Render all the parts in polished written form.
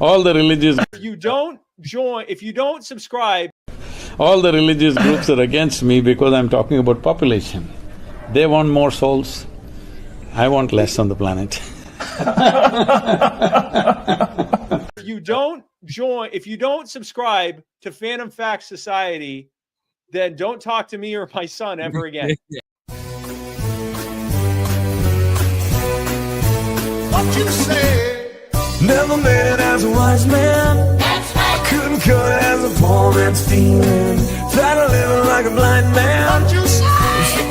all the religious if you don't subscribe, all the religious groups are against me because I'm talking about population. They want more souls, I want less on the planet. if you don't subscribe to Phantom Facts Society, then don't talk to me or my son ever again. What you say? Never made it as a wise man. I couldn't cut it as a poor man's feeling. Tired of living like a blind man. What you say?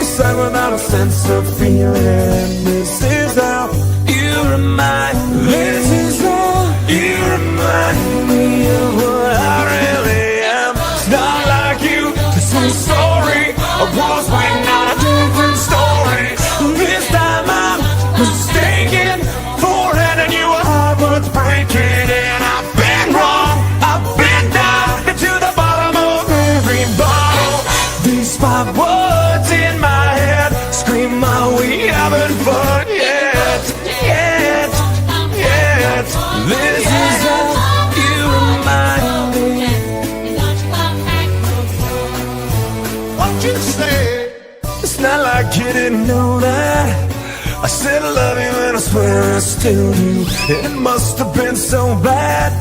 Sight without a sense of feeling. This is how you remind me. This is how you remind me of what I really am. It's not like you to say sorry. I was waiting on a different story. This time I'm mistaken for handing you a heart worth breaking. And I've been wrong. I've been down to the bottom of every bottle. These 5 words in my head scream my we haven't fun yet. This is how you remind me. What you say? It's not like you didn't know that I said I love you and I swear I still do. It must have been so bad,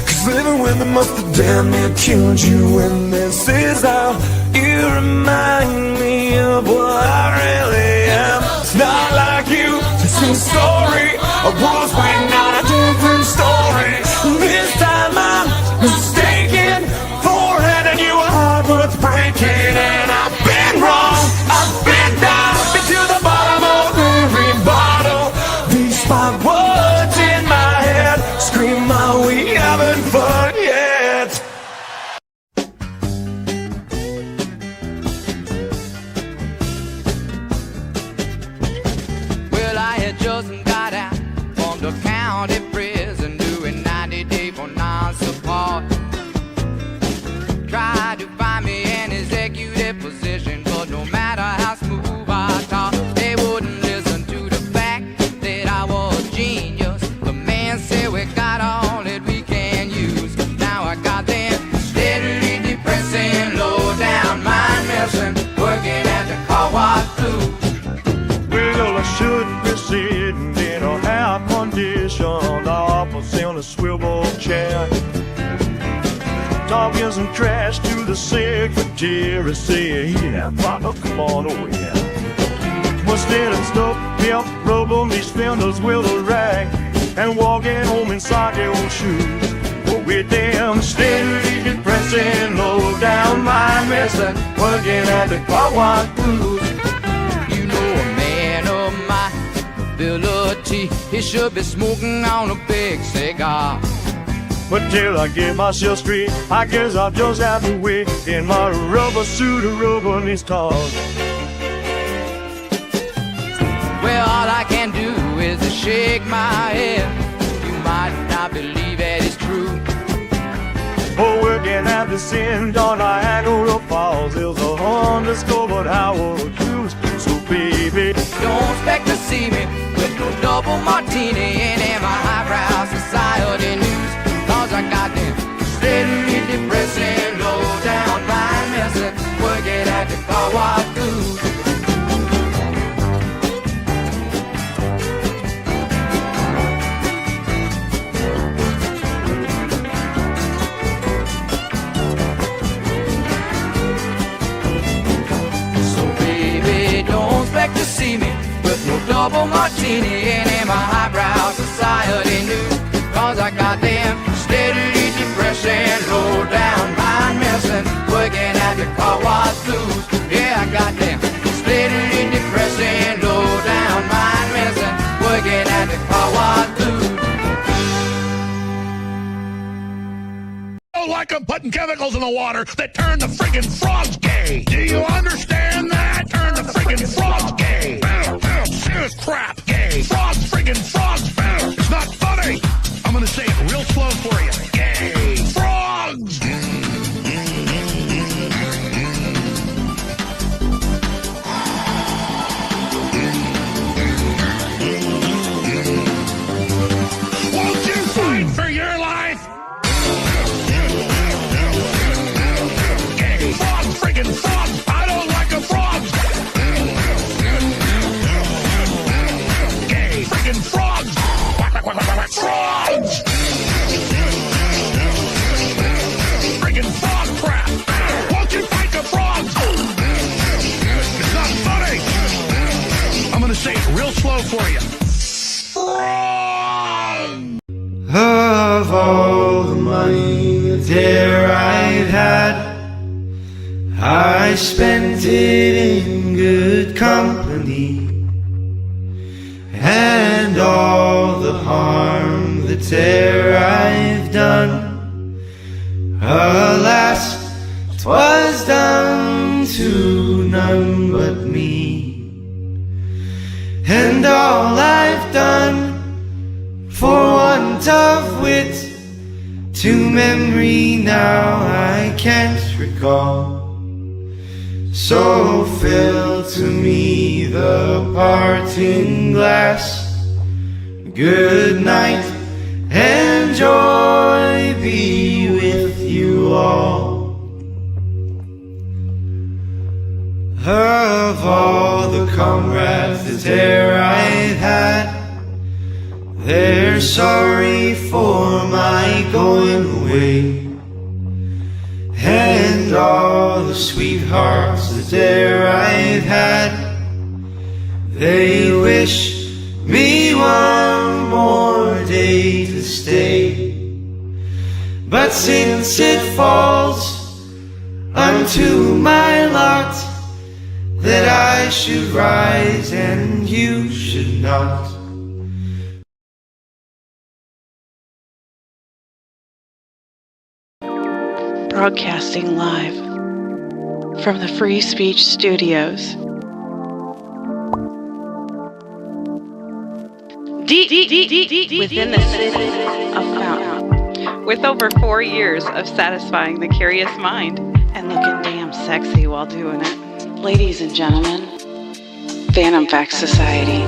'cause living with me must have damn near killed you. And this is how you remind me of what I really am. It's not like you to say sorry. I was waiting on a different story. This time I'm mistaken for handing you a heart worth breaking. And I've been wrong. I've been down to the bottom of every bottle. These 5 words in my head scream out we haven't fun yet. Well, I had just got out from the county prison doing 90-day for non-support. Tried to find me an executive position, but no matter how smooth I talk, they wouldn't listen to the fact that I was a genius. The man said we got all that we can use. Now I got them steadily depressing, low down mind messing, working at the car wash blues. Well, I shouldn't be sitting in a half-conditioned office in a swivel chair, talking some trash to the secretary, saying, yeah, Papa, come on over here. Instead of stuff, help rubbing these fenders with a rag and walking home in socky old shoes. But with them steadily depressing, low down mind messing, working at the car wash blues. You know, a man of my ability, he should be smoking on a big cigar. But till I get myself straight, I guess I'll just have to wait in my rubber suit of rubbing these cars. Well, all I can do is to shake my head. You might not believe that it's true. Oh, working at the St. John Niagara Falls, there's a undiscovered Howard Cruise. So baby, don't expect to see me with no double martini in my highbrow society news. 'Cause I got them steadily depressing, low down mind messing, working at the car wash blues. So baby, don't expect to see me with no double martini in my highbrow society news. 'Cause I got them steadily depressing, low down mind messing, working at the car wash blues. Yeah, I got them steadily depressing, low down mind messing, working at the car wash blues. Like I'm putting chemicals in the water that turn the friggin' frogs gay. Do you understand that? Turn the friggin' frogs gay. Serious crap. Gay. Frogs, friggin' frogs. It's not funny. I'm gonna say it real slow for you. Gay. Frogs. Won't you fight for your life? say it real slow for you. Of all the money that I've had, I spent it in good company, and all the harm that I've done, alas, 'twas done to none but me. And all I've done, for want of wit, to memory now I can't recall. So fill to me the parting glass. Good night, and joy be with you all. Of all the comrades that e'er I've had, they're sorry for my going away. And all the sweethearts that e'er I've had, they wish me one more day to stay. But since it falls unto my lot that I should rise and you should not, broadcasting live from the Free Speech Studios. Deep within the city of Fountain, with over 4 years of satisfying the curious mind and looking damn sexy while doing it. Ladies and gentlemen, Phantom Fact Society.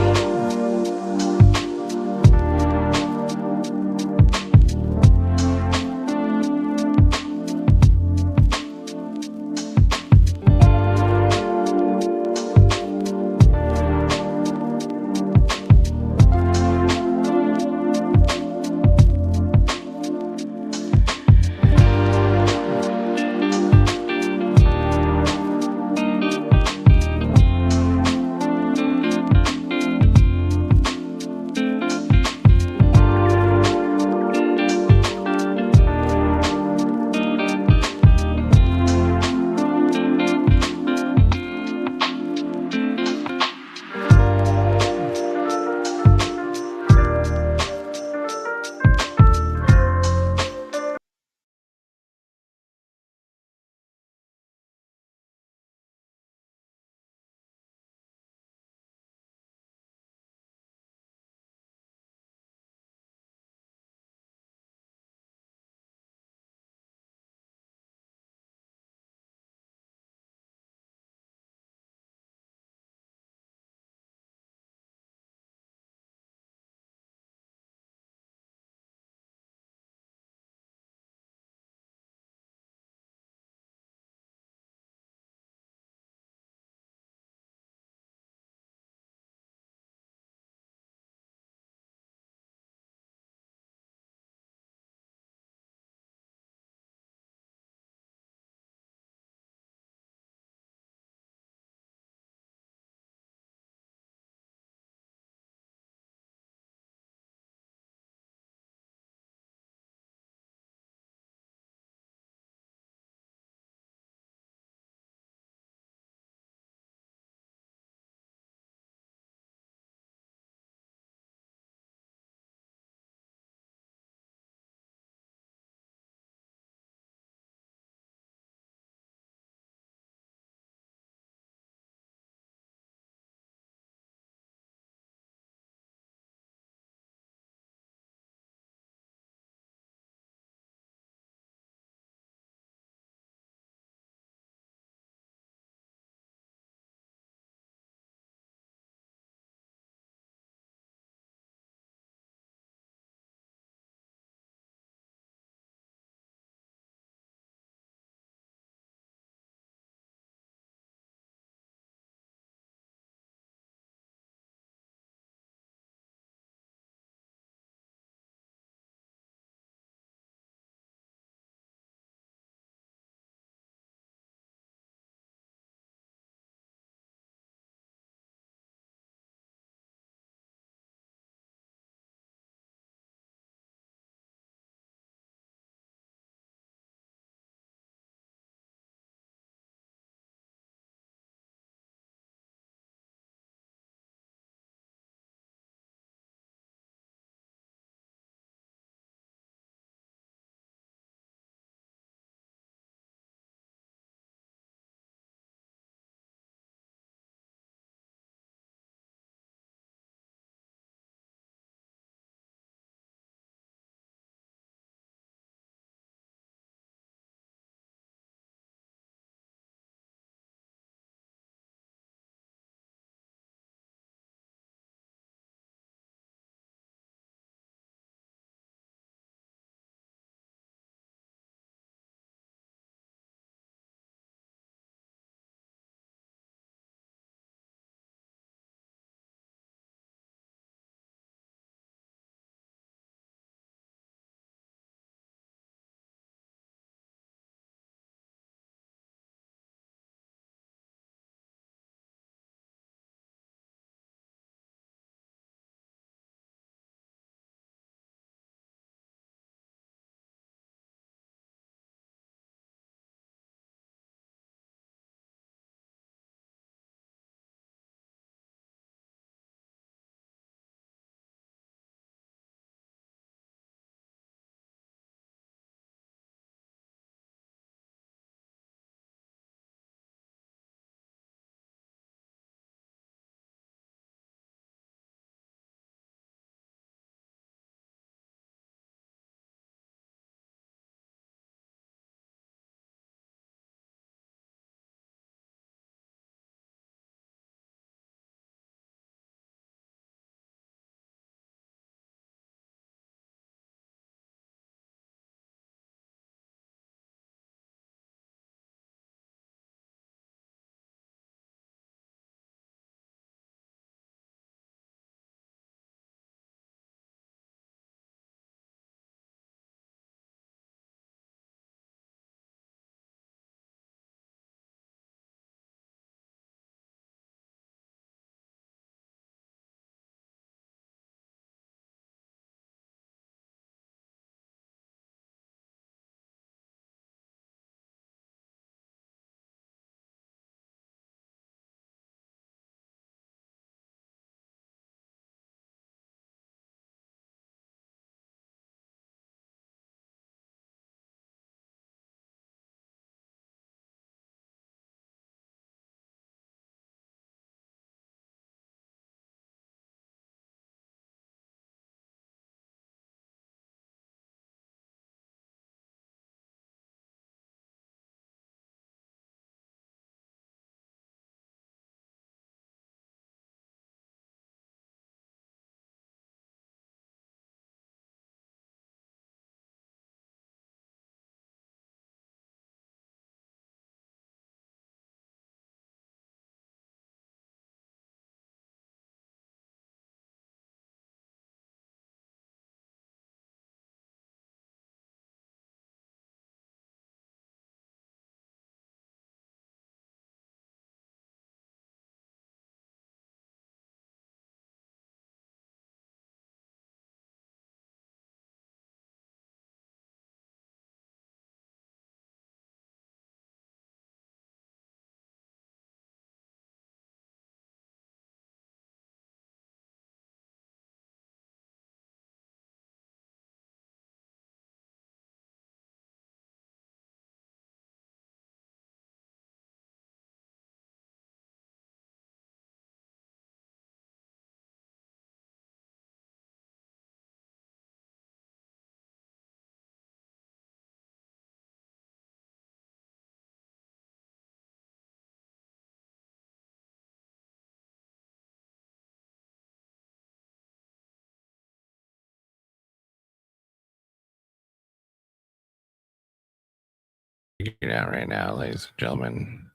it out right now, ladies and gentlemen.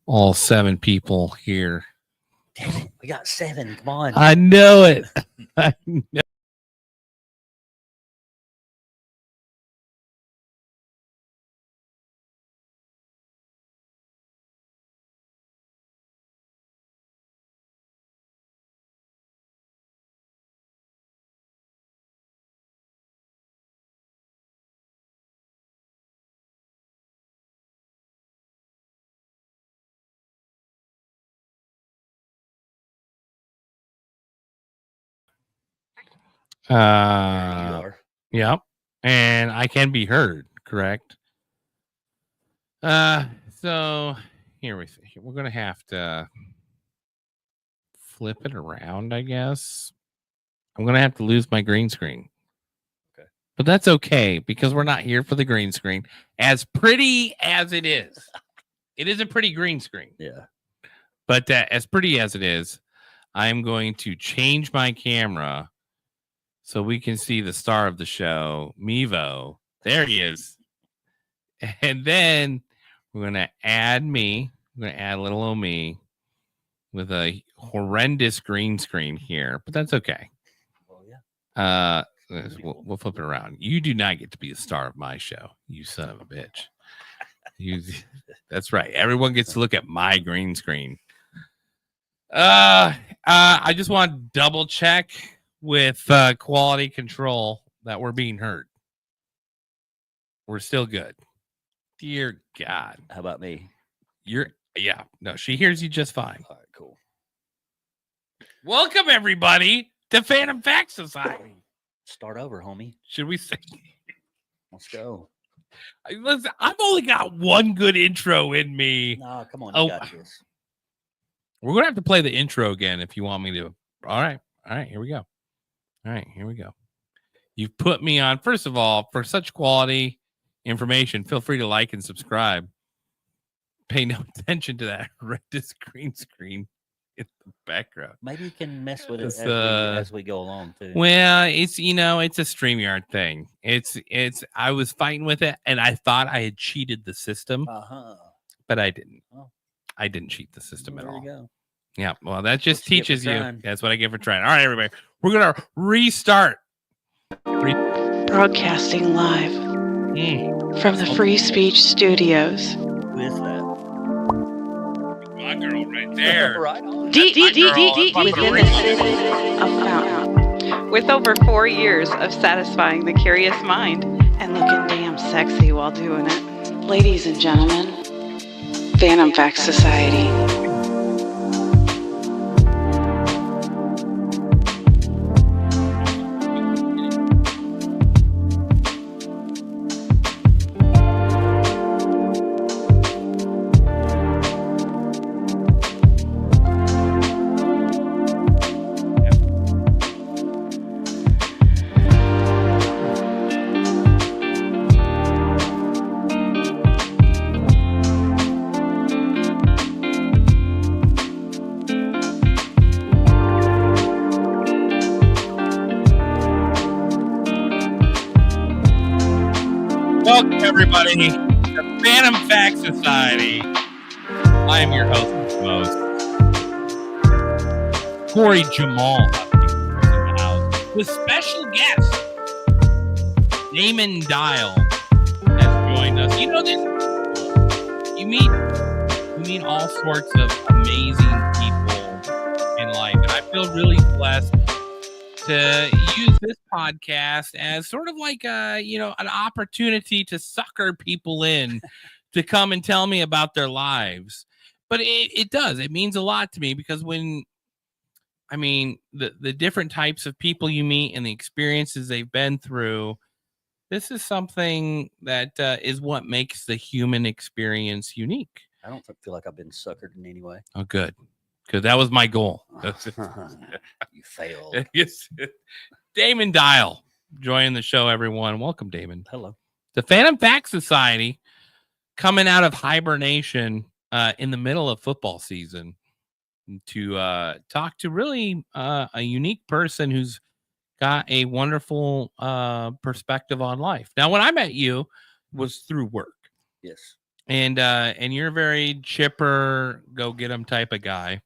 All 7 people here. Damn it, we got 7. Come on. I know it. I know. You are. Yep. And I can be heard, correct? So here we're gonna have to flip it around, I guess. I'm gonna have to lose my green screen. Okay. But that's okay because we're not here for the green screen. As pretty as it is. It is a pretty green screen. Yeah. But as pretty as it is, I'm going to change my camera so we can see the star of the show, Mevo. There he is. And then we're going to add me. We're going to add little old me with a horrendous green screen here, but that's okay. Well, yeah. We'll flip it around. You do not get to be the star of my show, you son of a bitch. That's right. Everyone gets to look at my green screen. I just want to double check with quality control that we're being heard. We're still good. Dear God. How about me? No, she hears you just fine. All right, cool. Welcome everybody to Phantom Fact Society. Start over, homie. Should we say? Let's go. Listen, I've only got one good intro in me. No, come on. Oh. You got this. We're gonna have to play the intro again if you want me to. All right, here we go. You've put me on. First of all, for such quality information, feel free to like and subscribe. Pay no attention to that red green screen in the background. Maybe you can mess with it It's, as we go along too. Well, it's a StreamYard thing. It's I was fighting with it and I thought I had cheated the system, but I didn't. Oh. I didn't cheat the system at all. There you go. Yeah, well, that just What you get for teaches you. trying. That's what I get for trying. All right, everybody, we're gonna restart. Broadcasting live from the Free Speech Studios. Who is that? My girl, right there. Right on. Deep within Fucking the city of Fountain. With over 4 years of satisfying the curious mind and looking damn sexy while doing it. Ladies and gentlemen, Phantom Fact Society. Welcome, everybody, to Phantom Fact Society. I am your host, most Corey Jamal, with special guest Damon Dial has joined us. You know this. You meet all sorts of amazing people in life, and I feel really blessed to use this podcast as sort of like an opportunity to sucker people in to come and tell me about their lives. But it means a lot to me because the different types of people you meet and the experiences they've been through, this is something that is what makes the human experience unique. I don't feel like I've been suckered in any way. Oh, good. Because that was my goal. You failed. Yes. Damon Dial joining the show, everyone. Welcome, Damon. Hello. The Phantom Fact Society coming out of hibernation in the middle of football season to talk to really a unique person who's got a wonderful perspective on life. Now, when I met you was through work. Yes. And you're a very chipper, go get 'em type of guy.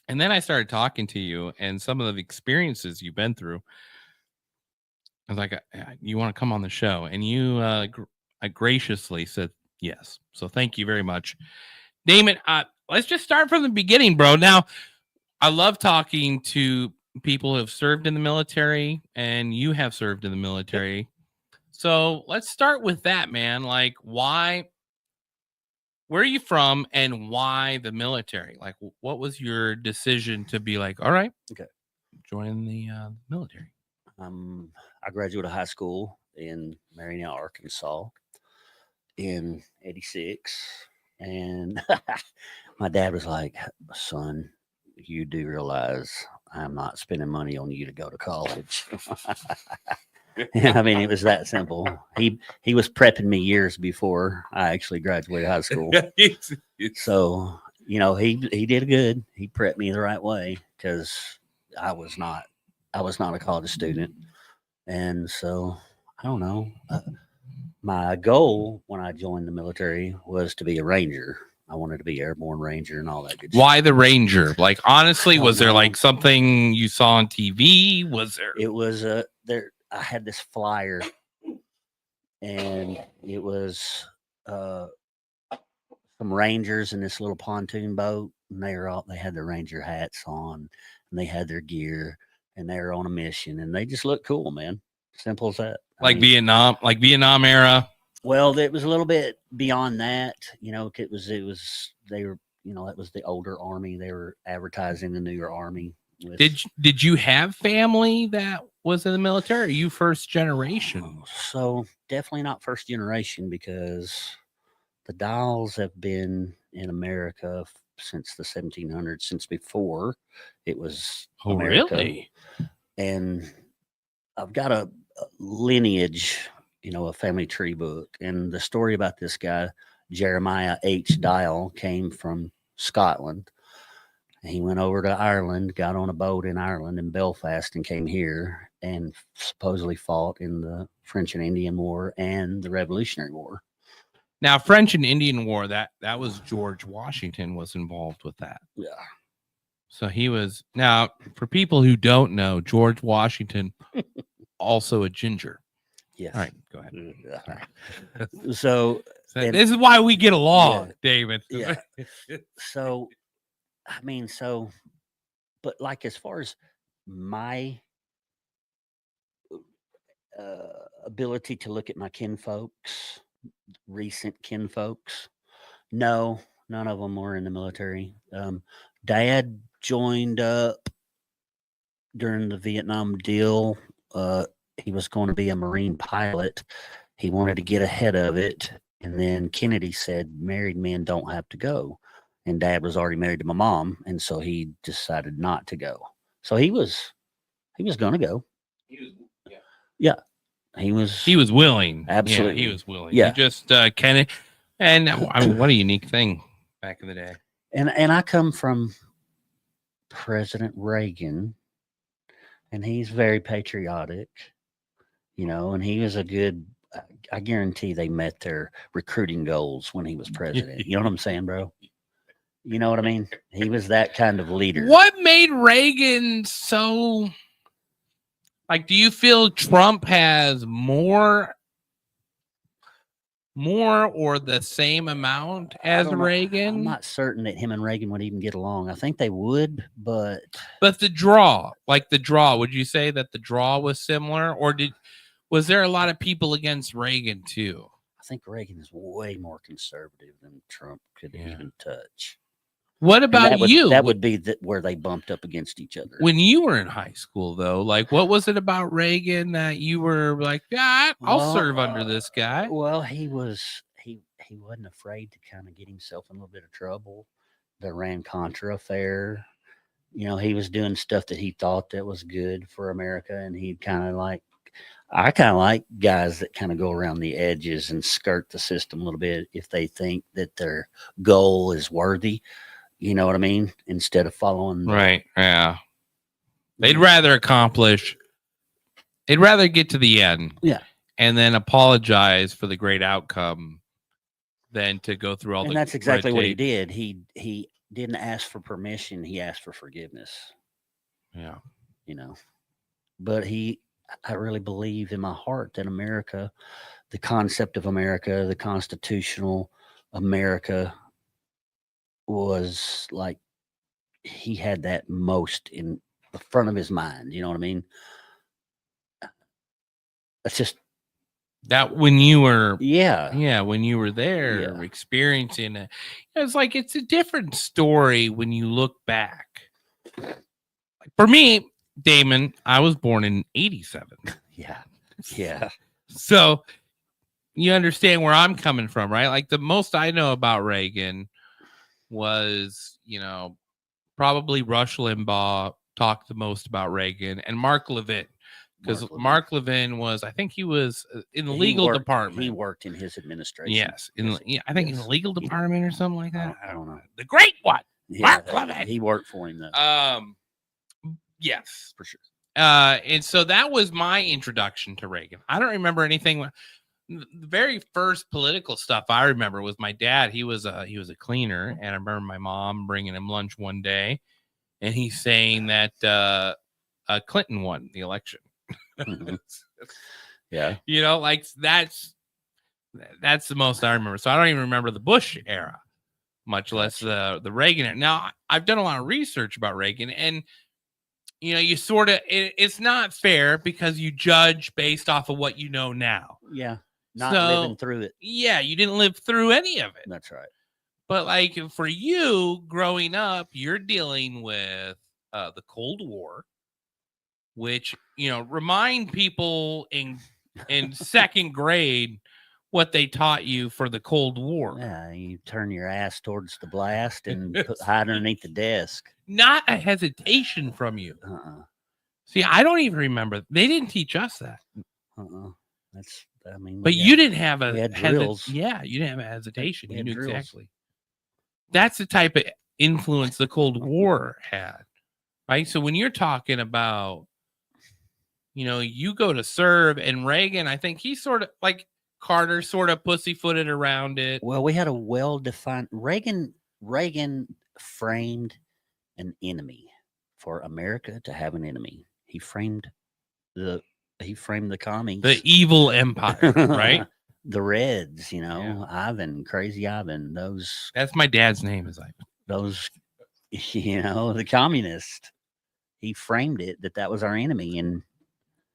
And then I started talking to you and some of the experiences you've been through. I was like, you want to come on the show? And you graciously said yes. So thank you very much. Damon, let's just start from the beginning, bro. Now, I love talking to people who have served in the military, and you have served in the military. So let's start with that, man. Like, why? Where are you from, and why the military? Like, what was your decision to be like, all right, Okay. join the military? I graduated high school in Marion, Arkansas in '86. And my dad was like, son, you do realize I'm not spending money on you to go to college. I mean, it was that simple. He was prepping me years before I actually graduated high school. So, he did good. He prepped me the right way because I was not a college student. And so, I don't know. My goal when I joined the military was to be a ranger. I wanted to be airborne ranger and all that good stuff. Why the ranger? Like, honestly, was there like something you saw on TV? Was there? It was there. I had this flyer, and it was some rangers in this little pontoon boat, and they had their ranger hats on, and they had their gear, and they were on a mission, and they just looked cool, man. Simple as that. Like Vietnam era. Well, it was a little bit beyond that. It was they were, that was the older army. They were advertising the newer army. Did you have family that was in the military? Are you first generation? So definitely not first generation, because the Dials have been in America since the 1700s, since before it was America. Really? And I've got a lineage, a family tree book. And the story about this guy, Jeremiah H. Dial, came from Scotland. He went over to Ireland, got on a boat in Ireland in Belfast, and came here and supposedly fought in the French and Indian War and the Revolutionary War. Now, French and Indian War, that was George Washington was involved with that. Yeah. So he was. Now, for people who don't know, George Washington, also a ginger. Yes. All right, go ahead. So this is why we get along, yeah, David. Yeah. But like, as far as my ability to look at my recent kinfolks, no, none of them were in the military. Dad joined up during the Vietnam deal. He was going to be a Marine pilot. He wanted to get ahead of it. And then Kennedy said, married men don't have to go. And Dad was already married to my mom. And so he decided not to go. So he was going to go. Yeah. He was willing. Absolutely. Yeah, he was willing. Yeah. He just kind of, and I mean, what a unique thing back in the day. And I come from President Reagan, and he's very patriotic, and he was a good, I guarantee they met their recruiting goals when he was president. You know what I'm saying, bro? You know what I mean? He was that kind of leader. What made Reagan so, like, do you feel Trump has more or the same amount as Reagan? I'm not certain that him and Reagan would even get along. I think they would, but the draw, would you say that the draw was similar, or was there a lot of people against Reagan too? I think Reagan is way more conservative than Trump could even touch. What about you? That would be where they bumped up against each other. When you were in high school, though, like, what was it about Reagan that you were like, yeah, I'll serve under this guy? Well, he wasn't afraid to kind of get himself in a little bit of trouble. The Iran-Contra affair, he was doing stuff that he thought that was good for America, and I kind of like guys that kind of go around the edges and skirt the system a little bit if they think that their goal is worthy. You know what I mean? Instead of following. Right. Yeah. They'd rather get to the end. Yeah. And then apologize for the great outcome than to go through all And the that's exactly red what he tape. did. He didn't ask for permission. He asked for forgiveness. Yeah. You know, but I really believe in my heart that America, the concept of America, the constitutional America, was like he had that most in the front of his mind. You know what I mean? That's just That when you were yeah. when you were there Yeah. experiencing it, it's like it's a different story when you look back. Like for me, Damon, I was born in 87. Yeah. So you understand where I'm coming from, right? Like the most I know about Reagan was, probably Rush Limbaugh talked the most about Reagan and Mark Levin. Because Mark Levin was, I think he was in the legal department. He worked in his administration. Yes. I think in the legal department or something like that. I don't know. The great one. Yeah, Mark Levin. He worked for him though. Yes. For sure. And so that was my introduction to Reagan. I don't remember anything. The very first political stuff I remember was my dad. He was a cleaner, and I remember my mom bringing him lunch one day, and he's saying that Clinton won the election. Mm-hmm. Yeah. Like that's the most I remember. So I don't even remember the Bush era, much less the Reagan era. Now I've done a lot of research about Reagan, and you sort of it's not fair because you judge based off of what you know now. Yeah. Not living through it. Yeah, you didn't live through any of it. That's right. But like for you growing up, you're dealing with the Cold War, which remind people in second grade what they taught you for the Cold War. Yeah, you turn your ass towards the blast and hide underneath the desk. Not a hesitation from you. See, I don't even remember. They didn't teach us that. But you didn't have a drills. Yeah, you didn't have a hesitation. You knew drills. Exactly. That's the type of influence the Cold War had, right? So when you're talking about, you go to serve, and Reagan, I think he sort of like Carter sort of pussyfooted around it. Well, we had a well-defined Reagan framed an enemy for America to have an enemy. He framed the commies, the evil empire, right? The Reds, Ivan, Crazy Ivan. That's my dad's name, is Ivan. Those, the communist. He framed it that was our enemy, and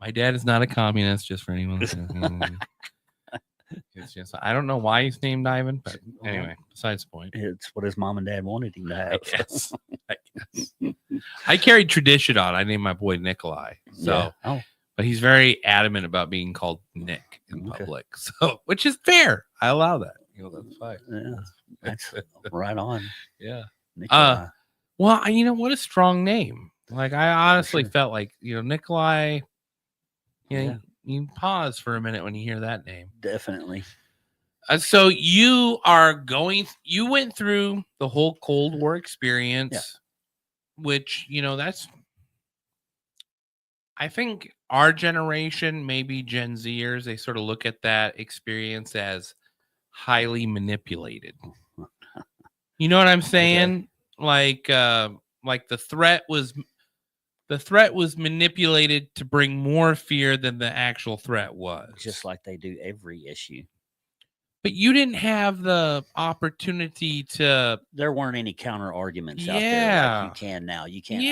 my dad is not a communist. Just for anyone listening. It's just I don't know why he's named Ivan, but anyway, besides the point. It's what his mom and dad wanted him to have. I guess. I carried tradition on. I named my boy Nikolai. So, but he's very adamant about being called Nick in public. So, which is fair. I allow that. That's fine. Yeah, that's right on. Yeah. Nikolai. Well, what a strong name. Like I honestly felt like Nikolai. You pause for a minute when you hear that name. Definitely. So you went through the whole Cold War experience, which, that's, I think our generation, maybe Gen Zers, they sort of look at that experience as highly manipulated. You know what I'm saying? Okay. Like the threat was manipulated to bring more fear than the actual threat was. Just like they do every issue. But you didn't have the opportunity to. There weren't any counter arguments out there like you can now. You can't.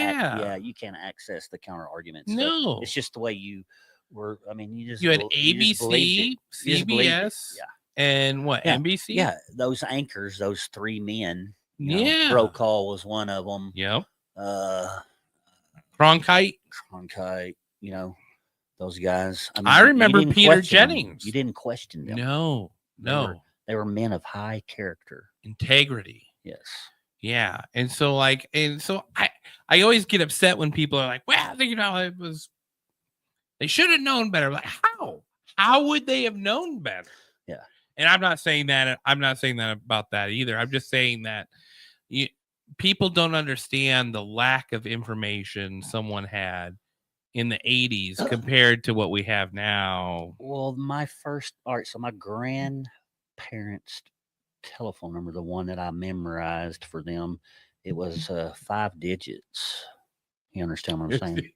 You can't access the counter arguments. No, it's just the way you were. I mean, you had ABC, CBS, and what NBC? Yeah, those anchors, those three men. Yeah, Brokaw was one of them. Yep. Cronkite, those guys. I remember Peter Jennings. You didn't question them. No. They were men of high character. Integrity. Yes. Yeah. And so I always get upset when people are like, well, they should have known better. Like, how would they have known better? Yeah. And I'm not saying that about that either. I'm just saying that people don't understand the lack of information someone had in the 80s compared to what we have now. Well, my grandparents telephone number, the one that I memorized for them. It was 5 digits. You understand what I'm saying?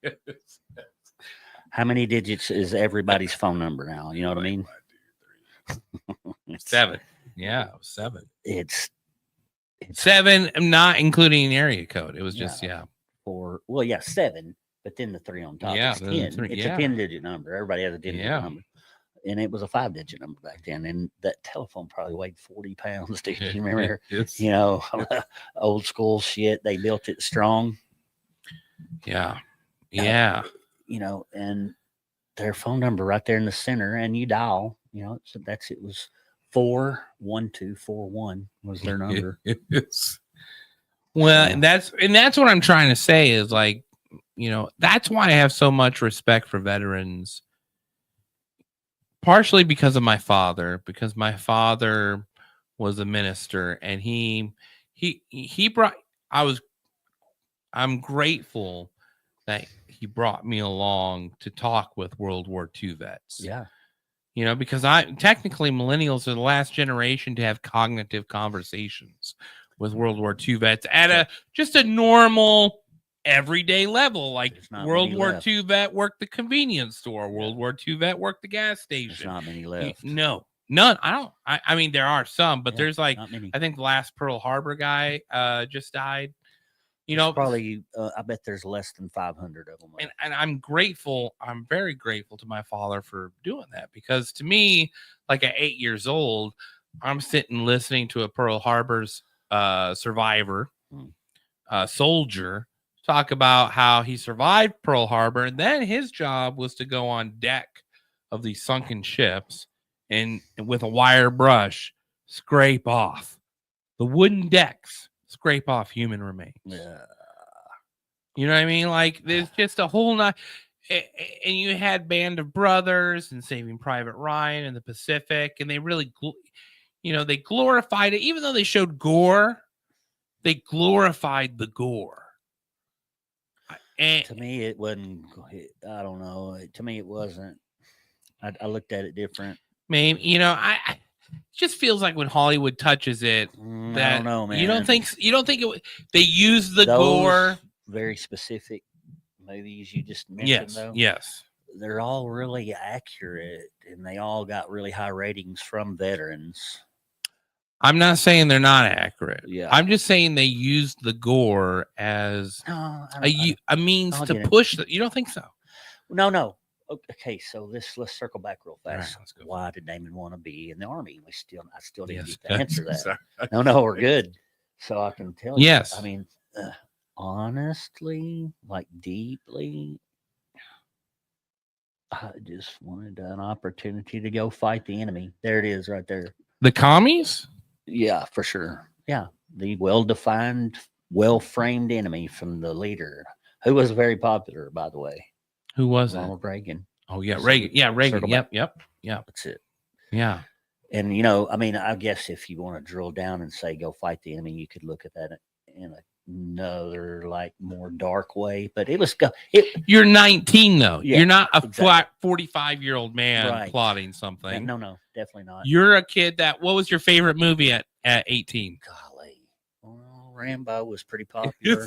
How many digits is everybody's phone number now? You know what I mean? 7. Yeah, 7. It's 7, not including an area code. It was just 7, but then the 3 on top. Yeah, it's then the 10. three, It's yeah. a 10-digit number. Everybody has a 10-digit Yeah. number. And it was a 5-digit number back then. And that telephone probably weighed 40 pounds, dude. You remember? It's- You know, old school shit. They built it strong. Yeah. Yeah. You know, and their phone number right there in the center, and you dial, you know, so it was 41241 was their number. Well, So- and that's what I'm trying to say is like, you know, that's why I have so much respect for veterans. Partially because of my father, because my father was a minister, and he brought. I'm grateful that he brought me along to talk with World War II vets. Yeah. You know, because technically millennials are the last generation to have cognitive conversations with World War II vets at just a normal everyday level. Like There's not World many War left. II vet worked the convenience store. World War II vet worked the gas There's station. not many left. No, none. I mean, there are some, but Yeah, there's like, not many. I think the last Pearl Harbor guy just died. You There's know, probably I bet there's less than 500 of them. and I'm grateful. I'm very grateful to my father for doing that, because to me, like at 8 years old, I'm sitting listening to a Pearl Harbor's survivor, soldier, talk about how he survived Pearl Harbor, and then his job was to go on deck of these sunken ships and with a wire brush scrape off the wooden decks, scrape off human remains. Yeah. You know what I mean? Like there's just a whole lot. And you had Band of Brothers and Saving Private Ryan in the Pacific, and they really, they glorified it. Even though they showed gore, they glorified the gore. And To me, it wasn't. I don't know. To me, it wasn't. I looked at it different. maybe, I it just feels like when Hollywood touches it, that I don't know, man. you don't think they use the Those gore. very specific movies you just mentioned, Yes, though. yes. They're all really accurate, and they all got really high ratings from veterans. I'm not saying they're not accurate. Yeah. I'm just saying they used the gore as No, a means I'll to get it. push the. You don't think so? No. Okay, so let's circle back real All right, fast. let's go. Why did Damon want to be in the army? I still didn't Yes. get to answer that. Sorry. No, we're good. So I can tell you. Yes. I mean, honestly, like deeply, I just wanted an opportunity to go fight the enemy. There it is, right there. The commies? Yeah, for sure. Yeah, the well-defined, well-framed enemy from the leader, who was very popular, by the way, Who was it? Ronald Reagan. Oh yeah, So Reagan. Yeah, Reagan. circle Yep, back. yep. That's it. Yeah. And I mean, I guess if you want to drill down and say go fight the enemy, you could look at that in another like more dark way. But it was You're 19 though. Yeah, You're not a exactly. 45-year-old man Right. plotting something. no, definitely not. You're a kid that. What was your favorite movie at 18? Golly, well, Rambo was pretty popular.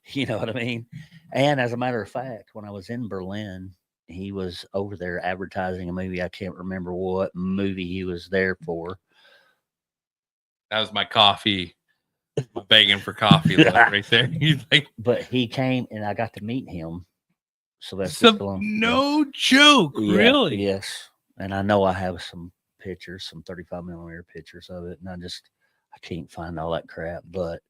You know what I mean? And as a matter of fact, when I was in Berlin, he was over there advertising a movie. I can't remember what movie he was there for. That was my coffee. My begging for coffee look right there. He's like, But he came and I got to meet him. Sylvester Stallone. no joke, Yeah, really? Yes. And I know I have some pictures, some 35mm pictures of it. And I can't find all that crap. But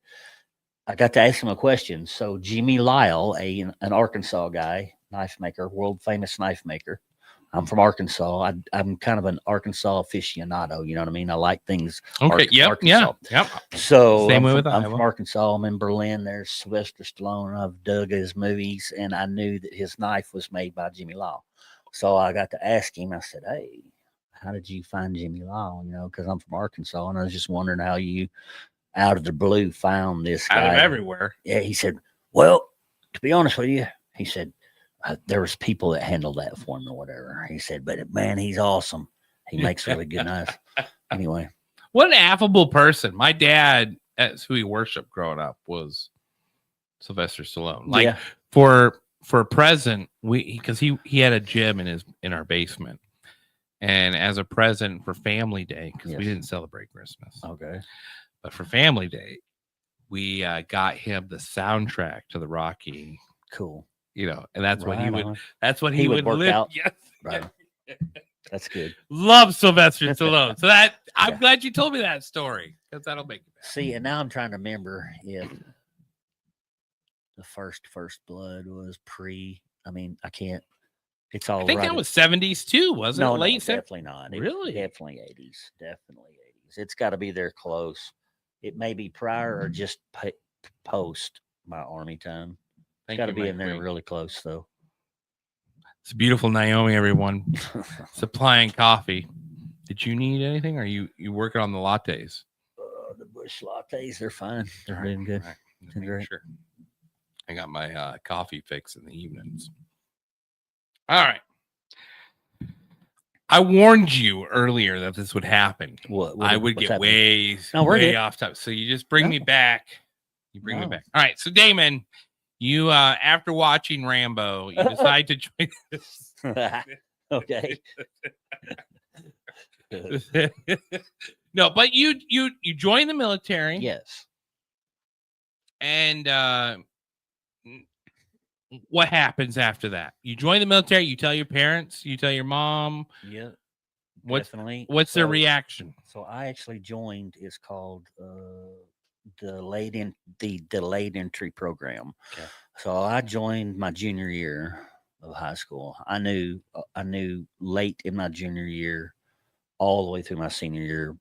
I got to ask him a question. So Jimmy Lyle, an Arkansas guy, knife maker, world famous knife maker. I'm from Arkansas. I'm kind of an Arkansas aficionado. You know what I mean? I like things. Okay. Yep. Arkansas. Yep. So Same I'm way from, with I'm Iowa. from Arkansas. I'm in Berlin. There's Sylvester Stallone. I've dug his movies, and I knew that his knife was made by Jimmy Lyle. So I got to ask him. I said, "Hey, how did you find Jimmy Lyle? Because I'm from Arkansas, and I was just wondering how you, out of the blue, found this guy Out of everywhere. Yeah, he said, "Well, to be honest with you," he said, "there was people that handled that for him or whatever." He said, "But man, he's awesome. He makes really good knives." Anyway, What an affable person. My dad, that's who he worshipped growing up, was Sylvester Stallone. Like yeah. for a present, because he had a gym in our basement, and as a present for Family Day, because we Yes. didn't celebrate Christmas, Okay. but for Family Day, we got him the soundtrack to the Rocky. Cool. You know, and that's what he Right would. on. That's what He would work live. out. Yes. Right. That's good. Love Sylvester Stallone. So that I'm Yeah. glad you told me that story, because that'll make you happy. See, and now I'm trying to remember if the first Blood was pre. I mean, I can't. It's all I think right. that was 70s too, wasn't no, it? Late 70s? definitely not. It's Really? definitely 80s. Definitely 80s. It's got to be there close. It may be prior or just post my Army time. It's got to be in there really close, though. It's beautiful, Naomi, everyone. Supplying coffee. Did you need anything? Or are you working on the lattes? The Bush lattes, they're fine. They're doing good. Right. Just Doing making great. sure. I got my coffee fix in the evenings. All right. I warned you earlier that this would happen. What I would what's get happening? way good. off topic. So you just bring me back. You bring me No. back. All right. So Damon, you after watching Rambo, you decide to join this. Okay. No, but you join the military. Yes. And what happens after that? You join the military, you tell your parents, you tell your mom. Yeah. Definitely. Definitely. What's their reaction? So I actually joined. It's called the delayed entry program. Okay. So I joined my junior year of high school. I knew late in my junior year, all the way through my senior year,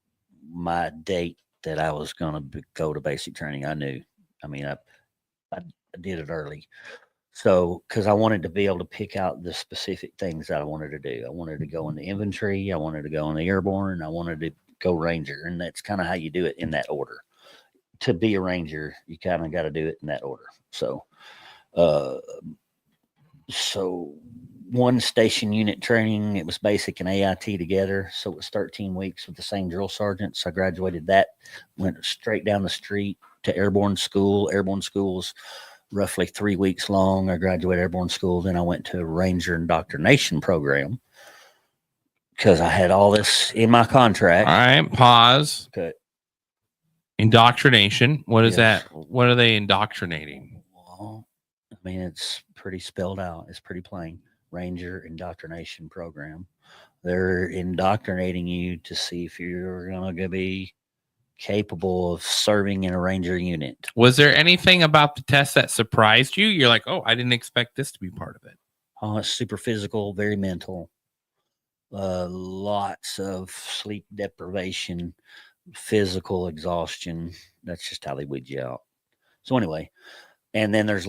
my date that I was going to go to basic training. I knew. I mean, I did it early. So, because I wanted to be able to pick out the specific things that I wanted to do. I wanted to go in the infantry. I wanted to go in the airborne. I wanted to go ranger. And that's kind of how you do it in that order. To be a ranger, you kind of got to do it in that order. So, one station unit training, it was basic and AIT together. So it was 13 weeks with the same drill sergeant. So I graduated that, went straight down the street to airborne school. Airborne school's roughly 3 weeks long. I graduated airborne school. Then I went to a ranger indoctrination program because I had all this in my contract. All right, pause. Okay. Indoctrination. What is Yes. that? What are they indoctrinating? Well, I mean, it's pretty spelled out. It's pretty plain. Ranger indoctrination program. They're indoctrinating you to see if you're going to be capable of serving in a ranger unit. Was there anything about the test that surprised you? You're like, oh, I didn't expect this to be part of it. Oh, it's super physical, very mental. Lots of sleep deprivation, physical exhaustion. That's just how they weed you out. So anyway, and then there's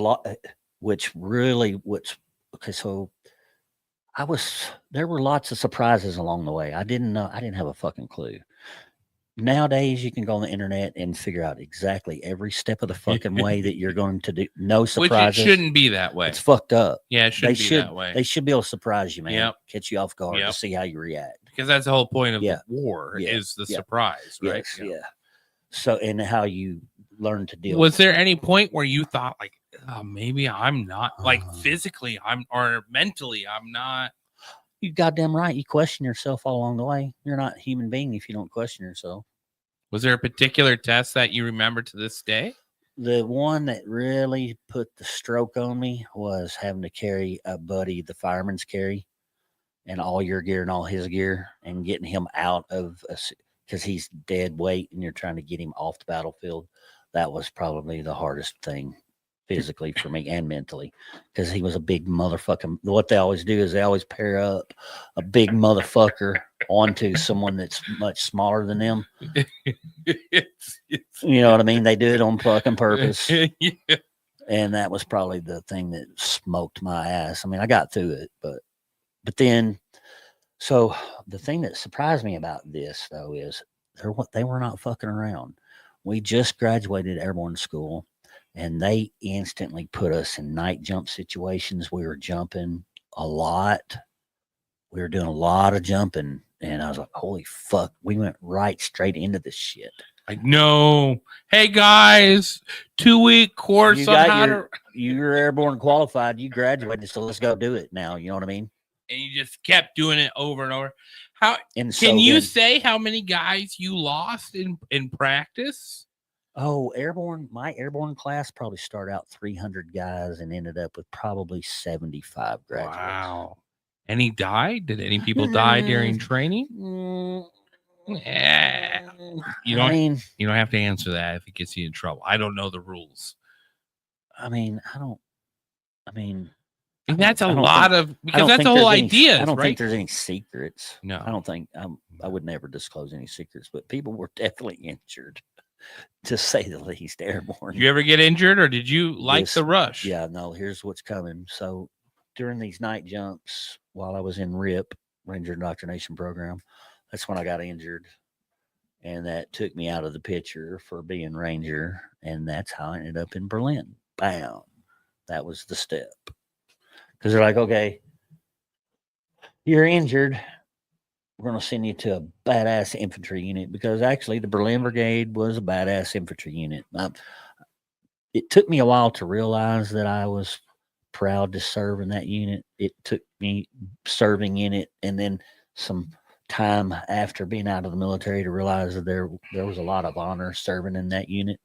so there were lots of surprises along the way. I didn't have a fucking clue. Nowadays, you can go on the internet and figure out exactly every step of the fucking way that you're going to do. No surprises. Which it shouldn't be that way. It's fucked up. Yeah, it shouldn't be that way. They should be able to surprise you, man. Yep. Catch you off guard Yep. to see how you react. Because that's the whole point of Yeah. the war Yeah. is the Yeah. surprise, right? Yes, yeah. So, and how you learn to deal. Was there any point where you thought like, oh, maybe I'm not like physically or mentally I'm not? You goddamn right. You question yourself all along the way. You're not a human being if you don't question yourself. Was there a particular test that you remember to this day? The one that really put the stroke on me was having to carry a buddy, the fireman's carry, and all your gear and all his gear, and getting him out of because he's dead weight and you're trying to get him off the battlefield. That was probably the hardest thing physically for me and mentally, because he was a big motherfucking. What they always do is they always pair up a big motherfucker onto someone that's much smaller than them. You know what I mean? They do it on fucking purpose. Yeah. And that was probably the thing that smoked my ass. I mean, I got through it, but then, so the thing that surprised me about this though is they were not fucking around. We just graduated airborne school. And they instantly put us in night jump situations. We were jumping a lot. we were doing a lot of jumping, and I was like, holy fuck, we went right straight into this shit. I know. Hey guys, 2-week course You on got how your, you're airborne qualified, you graduated, so let's go do it now. You know what I mean? and you just kept doing it over and over. How And can so you then- say how many guys you lost in practice? Oh, my airborne class probably started out 300 guys and ended up with probably 75 graduates. Wow. Any died? Did any people die during training? Yeah. You don't. I mean, You don't have to answer that if it gets you in trouble. I don't know the rules. I mean, And that's a I don't lot think- of I because don't that's think the whole there's any- idea, I don't right? think there's any secrets. No. I don't think I would never disclose any secrets, but people were definitely injured, to say the least. Airborne. Did you ever get injured, or did you like This- the rush? Yeah, no, here's what's coming. So during these night jumps, while I was in RIP, Ranger Indoctrination Program, that's when I got injured. And that took me out of the picture for being Ranger. And that's how I ended up in Berlin. Bam. That was the step. Because they're like, okay, you're injured. We're going to send you to a badass infantry unit, because actually the Berlin Brigade was a badass infantry unit. It took me a while to realize that I was proud to serve in that unit. It took me serving in it and then some time after being out of the military to realize that there was a lot of honor serving in that unit.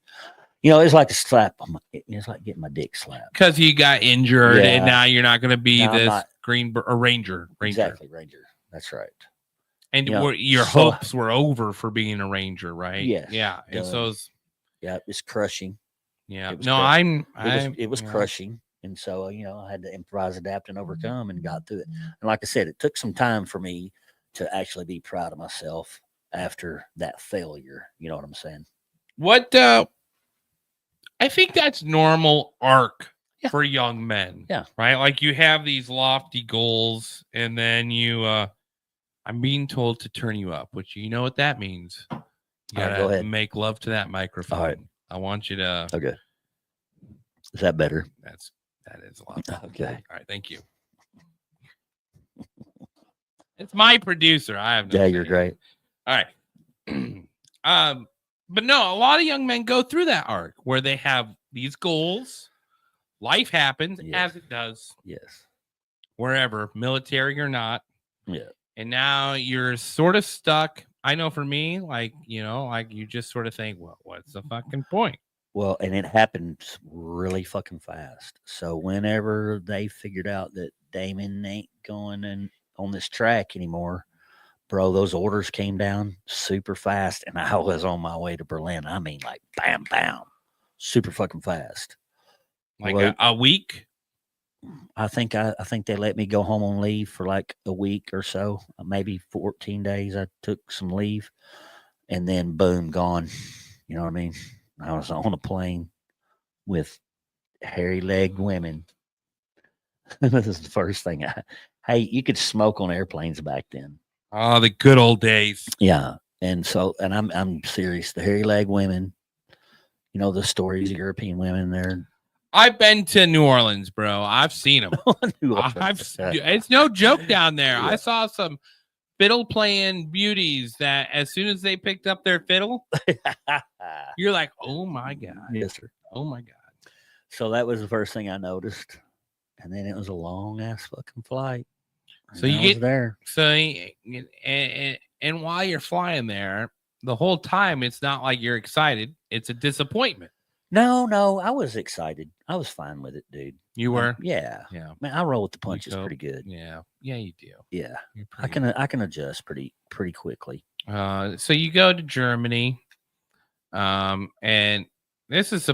You know, it's like a slap. It's like getting my dick slapped. Because you got injured, and Yeah. now you're not going to be Now I'm this not- Ranger. Exactly, Ranger. That's right. And You know, your so- hopes were over for being a Ranger, right? Yes, Yeah. And so, done. it's, Yeah, it's crushing. yeah. It was No, crushing. I'm. It was you know, crushing. And so, I had to improvise, adapt, and overcome, and got through it. And like I said, it took some time for me to actually be proud of myself after that failure. You know what I'm saying? What? I think that's normal arc Yeah. for young men. Yeah. Right. Like you have these lofty goals, and then you. I'm being told to turn you up, which you know what that means. You All right, gotta go ahead. make love to that microphone. All right. I want you to. Okay. Is that better? That is a lot. better. Okay. All right. Thank you. It's my producer. I have no Yeah, you're say. great. All right. But no, a lot of young men go through that arc where they have these goals. Life happens Yes. as it does, Yes. wherever, military or not. Yeah. And now you're sort of stuck. I know for me, like you just sort of think, well, what's the fucking point? Well, and it happened really fucking fast. So whenever they figured out that Damon ain't going on this track anymore, bro, those orders came down super fast, and I was on my way to Berlin. I mean, like bam, bam, super fucking fast. Like Well, a week? I think they let me go home on leave for like a week or so, maybe 14 days. I took some leave, and then boom, gone. You know what I mean? I was on a plane with hairy-legged women. This is the first thing. Hey, you could smoke on airplanes back then. Oh, the good old days. Yeah, and I'm serious. The hairy-legged women, the stories of European women. They're I've been to New Orleans, bro. I've seen them. Orleans. It's no joke down there. Yeah. I saw some fiddle playing beauties that as soon as they picked up their fiddle, you're like, oh my God. Yes, sir. Oh my God. So that was the first thing I noticed, and then it was a long ass fucking flight. So And you I was get there. So and while you're flying there, the whole time it's not like you're excited. It's a disappointment. No, I was excited. I was fine with it, dude. You were? Yeah. Yeah. Man, I roll with the punches cope. pretty good. Yeah. Yeah, you do. Yeah. You're I pretty- can adjust pretty quickly. So you go to Germany, and this is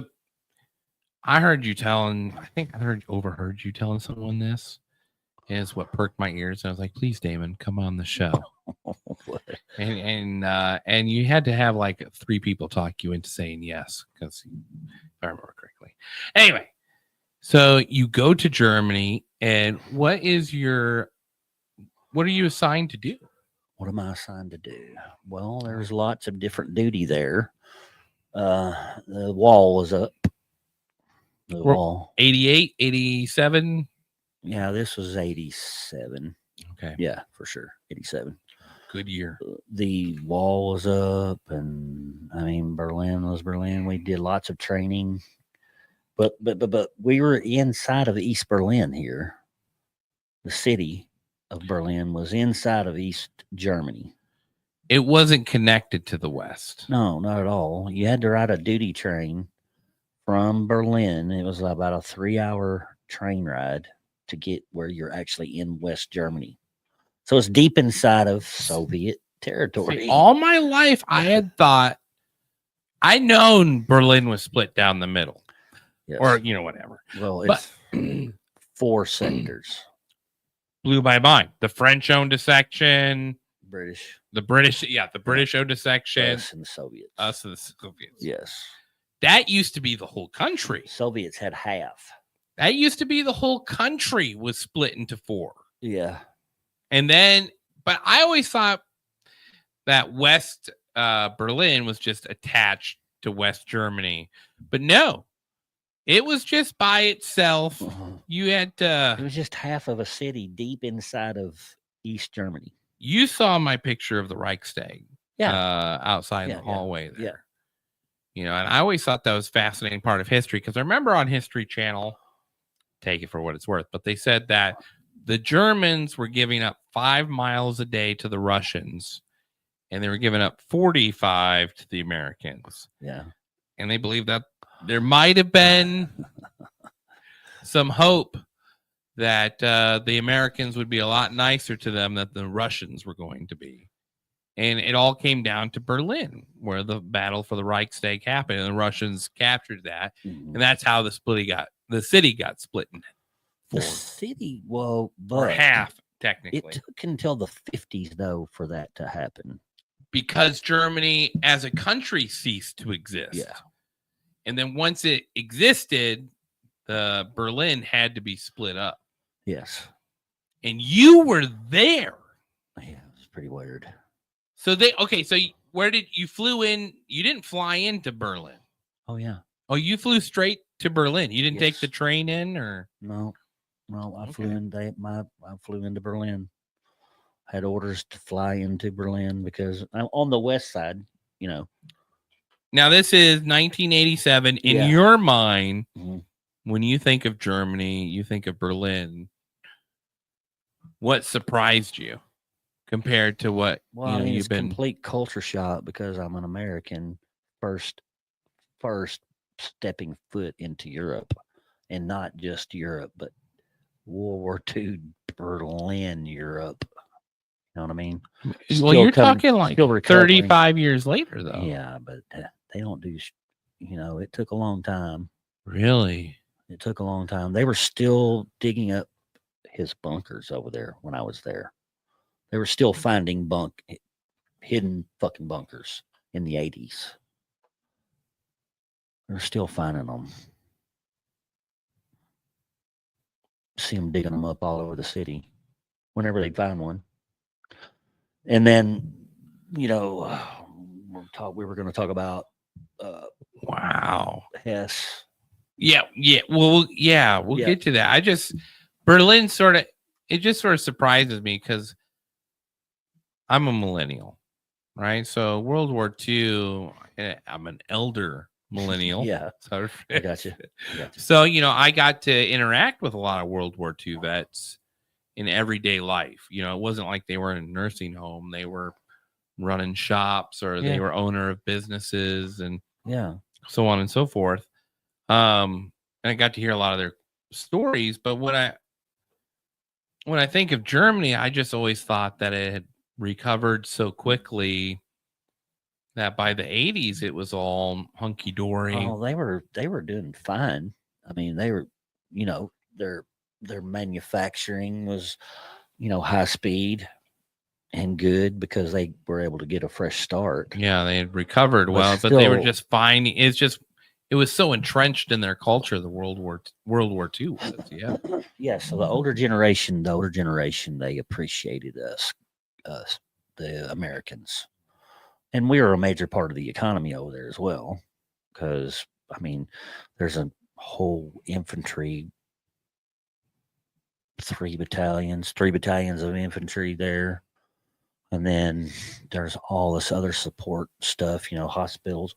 I think I overheard you telling someone this is what perked my ears. I was like, please, Damon, come on the show. And you had to have like 3 people talk you into saying yes, because if I remember correctly. Anyway, so you go to Germany, and what are you assigned to do? What am I assigned to do? Well, there's lots of different duty there. The wall was up. The Well- wall. 88, 87? Yeah, this was 87. Okay. Yeah, for sure. 87. Good year. The wall was up, and I mean, Berlin was Berlin. We did lots of training, but we were inside of East Berlin here. The city of Berlin was inside of East Germany. It wasn't connected to the West. No, not at all. You had to ride a duty train from Berlin. It was about a 3-hour train ride to get where you're actually in West Germany. So it's deep inside of Soviet territory. See, all my life, I had thought, I known Berlin was split down the middle, Yes. or whatever. Well, But- it's 4 sectors. Blew my mind. The French owned a section. British, The British, the British owned a section. us, and the Soviets. Us and the Soviets. Yes. That used to be the whole country. Soviets had half. That used to be the whole country was split into 4. Yeah. And then, but I always thought that West Berlin was just attached to West Germany. But no, it was just by itself. You had It was just half of a city deep inside of East Germany. you saw my picture of the Reichstag outside Yeah, the hallway there. Yeah. And I always thought that was a fascinating part of history because I remember on History Channel, take it for what it's worth, but they said that the Germans were giving up 5 miles a day to the Russians, and they were giving up 45 to the Americans. Yeah. And they believed that there might have been some hope that the Americans would be a lot nicer to them than the Russians were going to be. And it all came down to Berlin, where the battle for the Reichstag happened, and the Russians captured that. Mhm. And that's how the city got split in The 4, city, well, or but half, it technically. took until the 50s, though, for that to happen. Because Germany as a country ceased to exist. Yeah. And then once it existed, Berlin had to be split up. Yes. And you were there. Yeah, it was pretty weird. So where did you flew in? You didn't fly into Berlin. Oh, yeah. Oh, you flew straight to Berlin. You didn't take Yes. the train in, or? No, I flew Okay. in. I flew into Berlin. Had orders to fly into Berlin because I'm on the west side. Now this is 1987. In Yeah. your mind, Mhm. when you think of Germany, you think of Berlin. What surprised you compared to what Well, I mean, you've it's been? complete culture shock because I'm an American first stepping foot into Europe, and not just Europe, but World War II Berlin, Europe. You know what I mean? Well, Still you're coming- talking like still recovering. 35 years later, though. Yeah, but they don't do. It took a long time. Really? It took a long time. They were still digging up his bunkers over there when I was there. They were still finding hidden fucking bunkers in the 80s. They're still finding them. See them digging them up all over the city whenever they find one. And then, we were going to talk about Wow. Hess. Yeah. We'll Yeah. get to that. Berlin it just sort of surprises me because I'm a millennial, right? So World War II, I'm an elder millennial. Yeah, So I got you. So, I got to interact with a lot of World War II vets in everyday life. It wasn't like they were in a nursing home. They were running shops, or they Yeah. were owner of businesses, and Yeah. so on and so forth. And I got to hear a lot of their stories. But when I think of Germany, I just always thought that it had recovered so quickly that by the 80s it was all hunky dory. Oh, they were doing fine. I mean, they were, their manufacturing was, high speed and good because they were able to get a fresh start. Yeah, they had recovered But well, but they were still- just finding it was so entrenched in their culture. The World War II was, yeah. Yeah. So the older generation, they appreciated us, the Americans, and we were a major part of the economy over there as well. Because there's a whole infantry 3 battalions of infantry there. And then there's all this other support stuff, hospitals,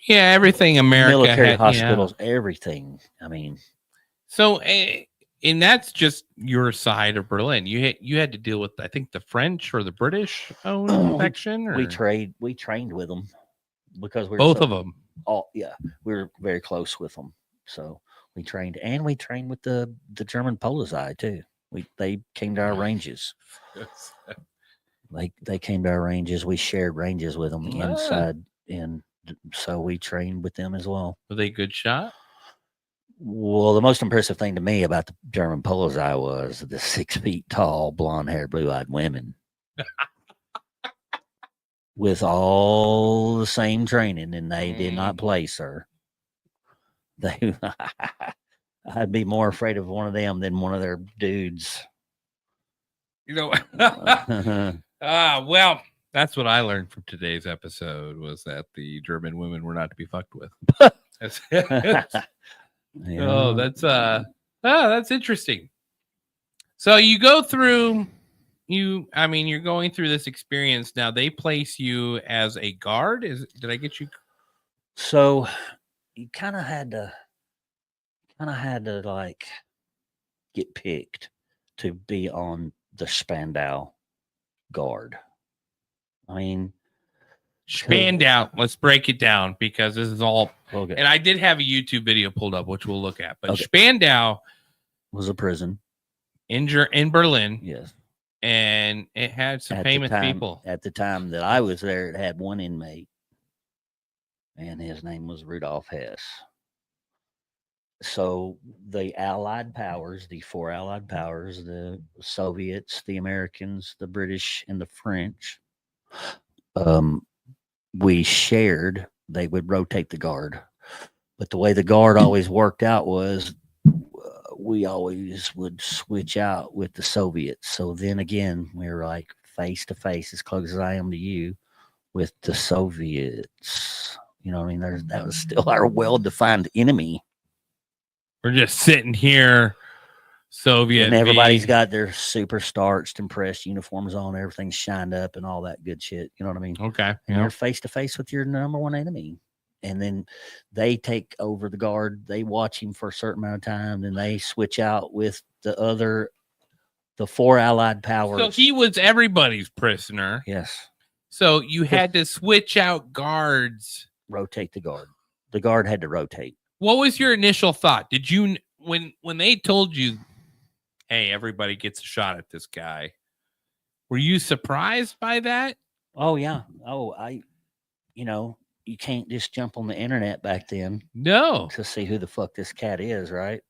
Yeah, everything America military had, hospitals, everything. I mean, So, and that's just your side of Berlin. You had to deal with, I think, the French or the British owned section. Or? we trained with them because we were Both of them. Oh yeah, we were very close with them. So we trained with the German Polizei too. They came to our ranges. They came to our ranges. We shared ranges with them inside, and so we trained with them as well. Were they a good shot? Well, the most impressive thing to me about the German Polizei was the 6 feet tall, blonde-haired, blue-eyed women with all the same training, and they did not play, sir. I'd be more afraid of one of them than one of their dudes. Well, that's what I learned from today's episode, was that the German women were not to be fucked with. Yeah. Oh, that's interesting. So you go through, you're going through this experience. Now they place you as a guard. Did I get you? So you kind of had to like get picked to be on the Spandau guard. I mean, Spandau. Let's break it down, because this is all. okay. And I did have a YouTube video pulled up, which we'll look at. But Okay. Spandau Was a prison. in Berlin, Yes. and it had some famous people. At the time that I was there, it had one inmate, and his name was Rudolf Hess. So the Allied powers, the 4 Allied powers, the Soviets, the Americans, the British, and the French, we shared. They would rotate the guard, but the way the guard always worked out was we always would switch out with the Soviets. So then again, we were like face to face, as close as I am to you, with the Soviets. You know what I mean? That was still our well-defined enemy. We're just sitting here, Soviet. And everybody's got their super starched and pressed uniforms on, everything's shined up and all that good shit. You know what I mean? Okay. And you're face to face with your number one enemy. And then they take over the guard. They watch him for a certain amount of time. Then they switch out with the 4 Allied powers. So he was everybody's prisoner. Yes. So you had to switch out guards. Rotate the guard. The guard had to rotate. What was your initial thought? Did you, when they told you, hey, everybody gets a shot at this guy, were you surprised by that? Oh, yeah. Oh, you can't just jump on the internet back then. No. To see who the fuck this cat is, right?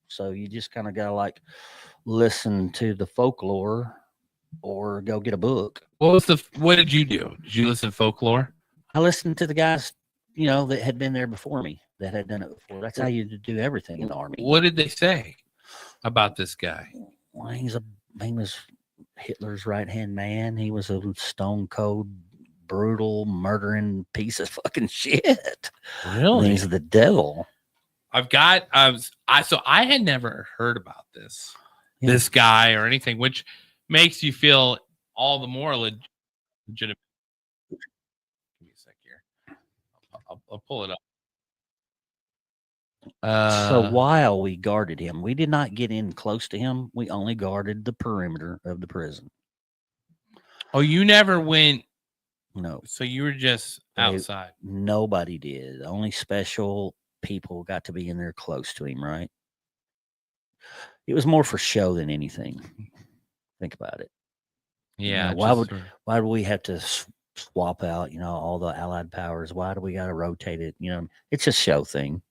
So you just kind of got to like listen to the folklore or go get a book. What did you do? Did you listen to folklore? I listened to the guys, that had been there before me, that had done it before. That's how you do everything in the army. What did they say about this guy? Well, he was Hitler's right-hand man. He was a stone cold, brutal, murdering piece of fucking shit. Really? He's the devil. I had never heard about this guy or anything, which makes you feel all the more legitimate. Give me a sec here. I'll pull it up. So while we guarded him, we did not get in close to him. We only guarded the perimeter of the prison. Oh, you never went? No. So you were just outside? Nobody did. Only special people got to be in there close to him, right? It was more for show than anything. Think about it. Yeah. Why would we have to swap out, all the Allied powers? Why do we got to rotate it? It's a show thing.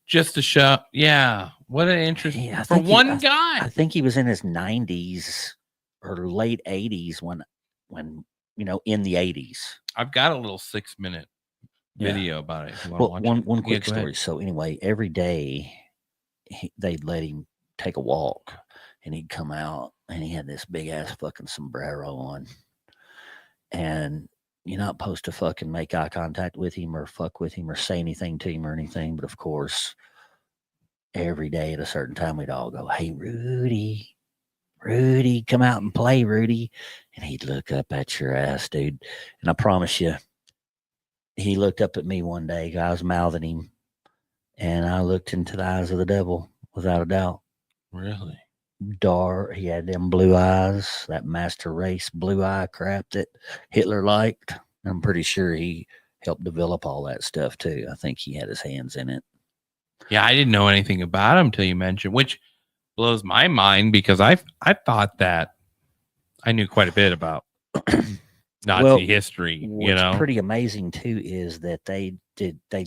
Just a show. Yeah. What an interesting for one guy. I think he was in his 90s or late 80s when in the 80s. I've got a little 6-minute video about it. Well, one quick story. So anyway, every day they'd let him take a walk, and he'd come out, and he had this big ass fucking sombrero on, and you're not supposed to fucking make eye contact with him or fuck with him or say anything to him or anything. But of course, every day at a certain time, we'd all go, "Hey, Rudy, Rudy, come out and play, Rudy." And he'd look up at your ass, dude. And I promise you, he looked up at me one day. I was mouthing him, and I looked into the eyes of the devil, without a doubt. Really? Dark. He had them blue eyes, that master race blue eye crap that Hitler liked. I'm pretty sure he helped develop all that stuff too. I think he had his hands in it. Yeah, I didn't know anything about him until you mentioned, which blows my mind because I thought that I knew quite a bit about Nazi history. What's pretty amazing too is that they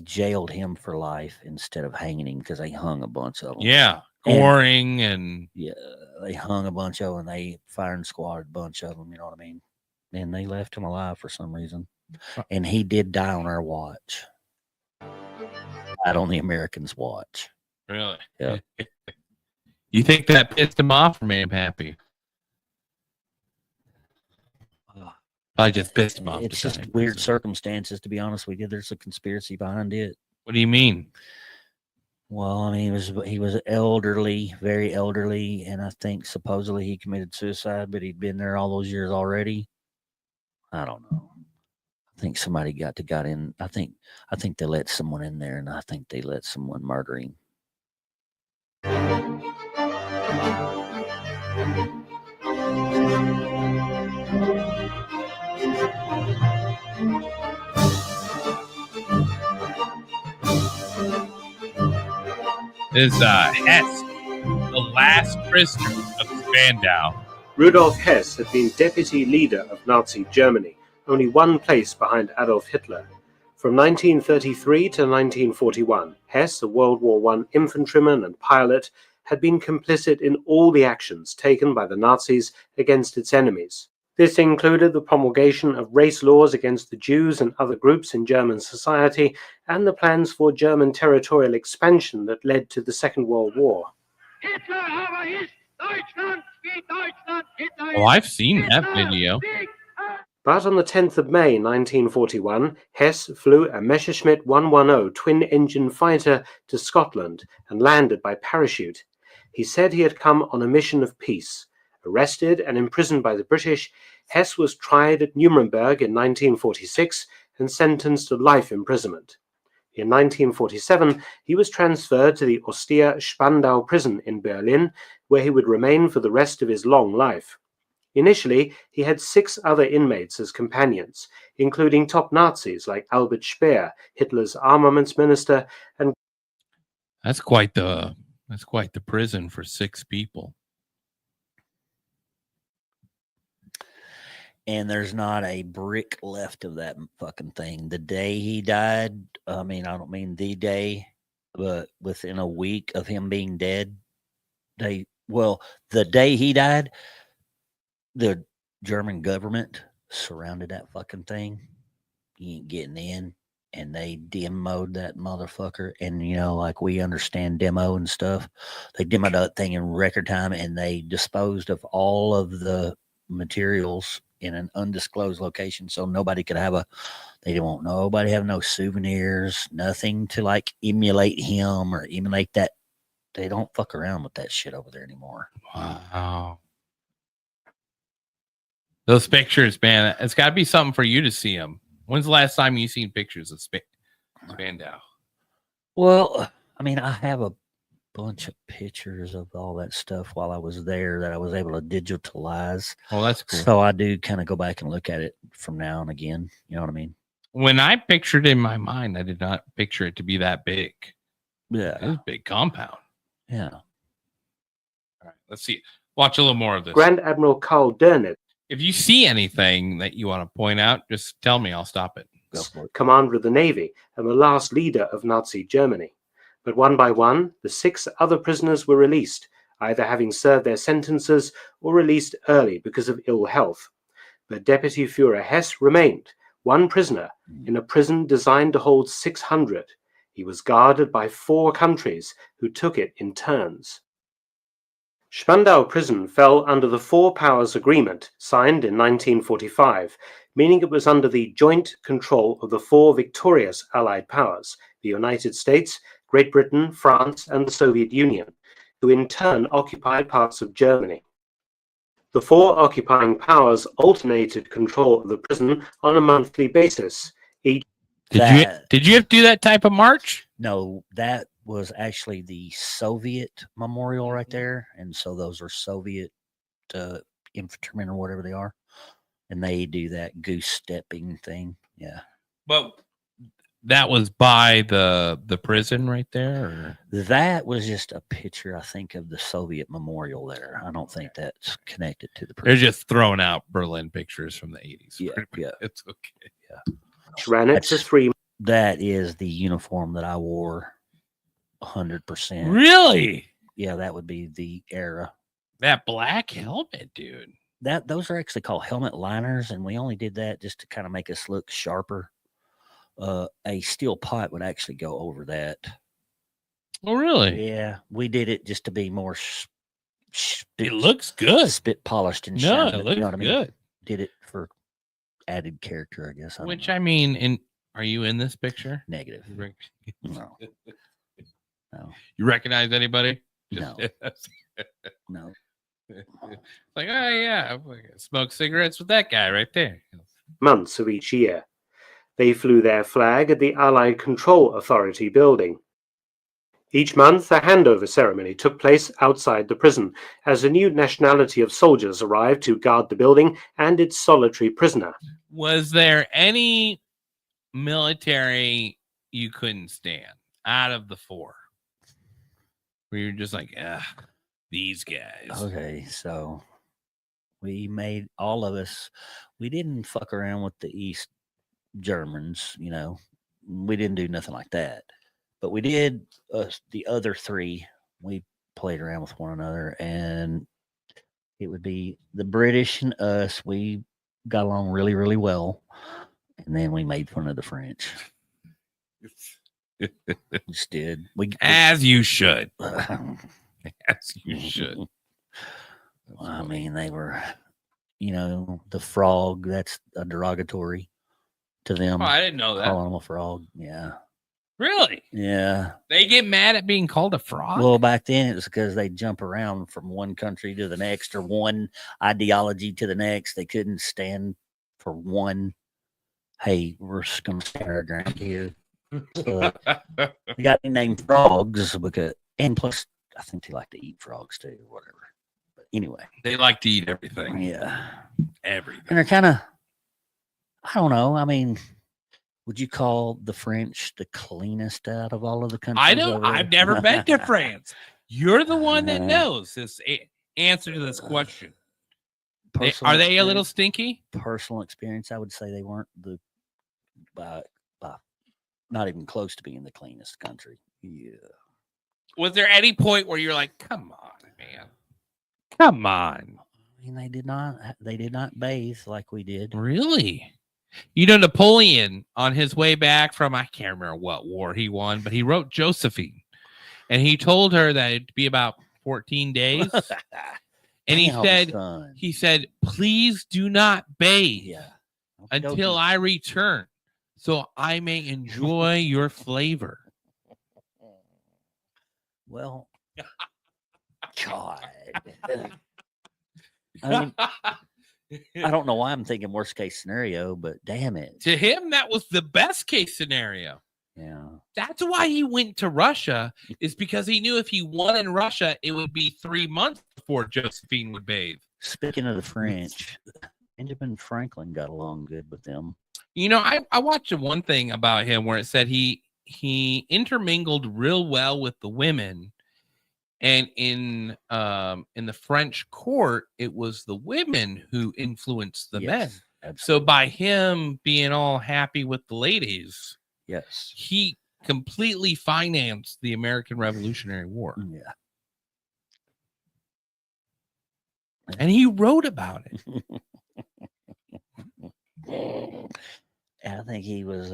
jailed him for life instead of hanging him, because they hung a bunch of them. Yeah, Goring and yeah, they hung a bunch of them. They firing squad a bunch of them. You know what I mean? And they left him alive for some reason. And he did die on our watch. Died on the Americans' watch. Really? Yeah. You think that pissed him off or made him happy? I just pissed him off. It's just weird circumstances, to be honest with you. There's a conspiracy behind it. What do you mean? Well, I mean, he was elderly, very elderly, and I think supposedly he committed suicide, but he'd been there all those years already. I don't know. I think somebody got in. I think they let someone in there, and I think they let someone murder him. Is Hess the last prisoner of Spandau? Rudolf Hess had been deputy leader of Nazi Germany, only one place behind Adolf Hitler. From 1933 to 1941, Hess, a World War I infantryman and pilot, had been complicit in all the actions taken by the Nazis against its enemies. This included the promulgation of race laws against the Jews and other groups in German society, and the plans for German territorial expansion that led to the Second World War. Well, I've seen that video. But on the 10th of May 1941, Hess flew a Messerschmitt 110 twin-engine fighter to Scotland and landed by parachute. He said he had come on a mission of peace. Arrested and imprisoned by the British, Hess was tried at Nuremberg in 1946 and sentenced to life imprisonment. In 1947, he was transferred to the austere Spandau prison in Berlin, where he would remain for the rest of his long life. Initially, he had 6 other inmates as companions, including top Nazis like Albert Speer, Hitler's armaments minister, and That's quite the prison for 6 people. And there's not a brick left of that fucking thing. The day he died, I mean, I don't mean the day, but within a week of him being dead, the day he died, the German government surrounded that fucking thing. You ain't getting in. And they demoed that motherfucker. And, you know, like we understand demo and stuff. They demoed that thing in record time, and they disposed of all of the materials in an undisclosed location, so nobody could have they didn't want nobody have no souvenirs, nothing to like emulate him or emulate that. They don't fuck around with that shit over there anymore. Wow. Those pictures, man, it's got to be something for you to see them. When's the last time you seen pictures of Spandau? Well, I mean, I have a bunch of pictures of all that stuff while I was there that I was able to digitalize. Oh, that's cool. So I do kind of go back and look at it from now and again. You know what I mean? When I pictured it in my mind, I did not picture it to be that big. Yeah. It was a big compound. Yeah. All right, let's see. Watch a little more of this. Grand Admiral Karl Dönitz, If you see anything that you want to point out, just tell me. I'll stop it. Go for it. commander of the Navy and the last leader of Nazi Germany. But one by one, the 6 other prisoners were released, either having served their sentences or released early because of ill health. But Deputy Führer Hess remained, one prisoner, in a prison designed to hold 600. He was guarded by 4 countries who took it in turns. Spandau prison fell under the Four Powers Agreement signed in 1945, meaning it was under the joint control of the 4 victorious Allied powers, the United States, Great Britain, France, and the Soviet Union, who in turn occupied parts of Germany. The four occupying powers alternated control of the prison on a monthly basis. Did you have to do that type of march? No, that was actually the Soviet memorial right there, and so those are Soviet infantrymen or whatever they are, and they do that goose stepping thing. Yeah, But that was by the prison right there. Or? that was just a picture, I think, of the Soviet memorial there. I don't think that's connected to the They're prison. just throwing out Berlin pictures from the 80s. Yeah, yeah. It's okay. Yeah, Ran it for 3 that is the uniform that I wore 100%. Really? Yeah, that would be the era. That black helmet, dude. Those are actually called helmet liners, and we only did that just to kind of make us look sharper. A steel pipe would actually go over that. Oh, really? Yeah, we did it just to be more. It looks good. Spit polished and No, shiny. it looks You know what I mean? good. Did it for added character, I guess. Which I mean, are you in this picture? Negative. No. No. You recognize anybody? No. No. Like, oh yeah, I smoke cigarettes with that guy right there. months of each year. They flew their flag at the Allied Control Authority building. Each month, a handover ceremony took place outside the prison as a new nationality of soldiers arrived to guard the building and its solitary prisoner. Was there any military you couldn't stand out of the four? Where you're just like, these guys. Okay, so we made all of us, we didn't fuck around with the East Germans, you know, we didn't do nothing like that. But we did the other three, we played around with one another, and it would be the British and us. We got along really, really well. And then we made fun of the French. Just did. As you should. As you should. I mean, they were, you know, the frog, that's a derogatory to them. Oh, I didn't know that. Calling them a frog. Yeah. Really? Yeah. They get mad at being called a frog? Well, back then it was because they jump around from one country to the next or one ideology to the next. They couldn't stand for one. Hey, we're just going to stand our ground here. So we got named frogs because, and plus, I think they like to eat frogs too, or whatever. But anyway, they like to eat everything. Yeah, everything. And they're kind of, I don't know. I mean, would you call the French the cleanest out of all of the countries? I don't. I've never been to France. You're the one that knows this answer to this question. Are they a little stinky? Personal experience, I would say they weren't the not even close to being the cleanest country. Yeah. Was there any point where you're like, "Come on, man, come on"? I mean, they did not bathe like we did. Really? You know, Napoleon on his way back from, I can't remember what war he won, but he wrote Josephine, and he told her that it'd be about 14 days. And he said, please do not bathe until I return, so I may enjoy your flavor. Well, God. I mean, I don't know why I'm thinking worst case scenario, but damn it. To him, that was the best case scenario. Yeah. That's why he went to Russia, is because he knew if he won in Russia, it would be 3 months before Josephine would bathe. Speaking of the French, Benjamin Franklin got along good with them. You know, I watched one thing about him where it said he intermingled real well with the women. And in the French court, it was the women who influenced the men. Absolutely. So by him being all happy with the ladies, yes, he completely financed the American Revolutionary War. Yeah. And he wrote about it. I think he was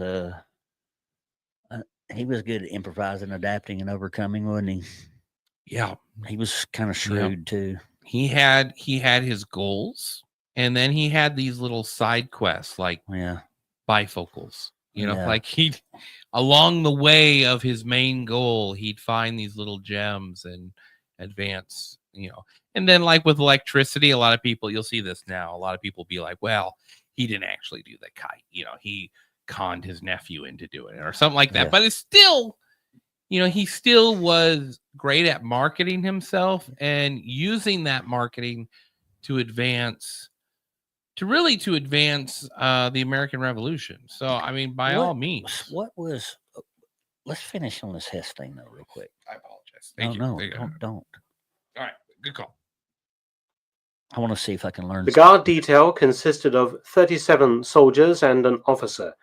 good at improvising, adapting, and overcoming, wasn't he? Yeah, he was kind of shrewd too. He had his goals, and then he had these little side quests like bifocals. You know, Yeah. like he'd along the way of his main goal, he'd find these little gems and advance, you know. And then like with electricity, a lot of people, you'll see this now, a lot of people be like, well, he didn't actually do the kite, you know, he conned his nephew into doing it or something like that. Yeah. But it's still, you know, he still was great at marketing himself and using that marketing to advance the American Revolution. So, I mean, by all means. What was? Let's finish on this Hess thing though, real quick. I apologize. Thank you. No, don't. All right, good call. I want to see if I can learn. The guard detail consisted of 37 soldiers and an officer.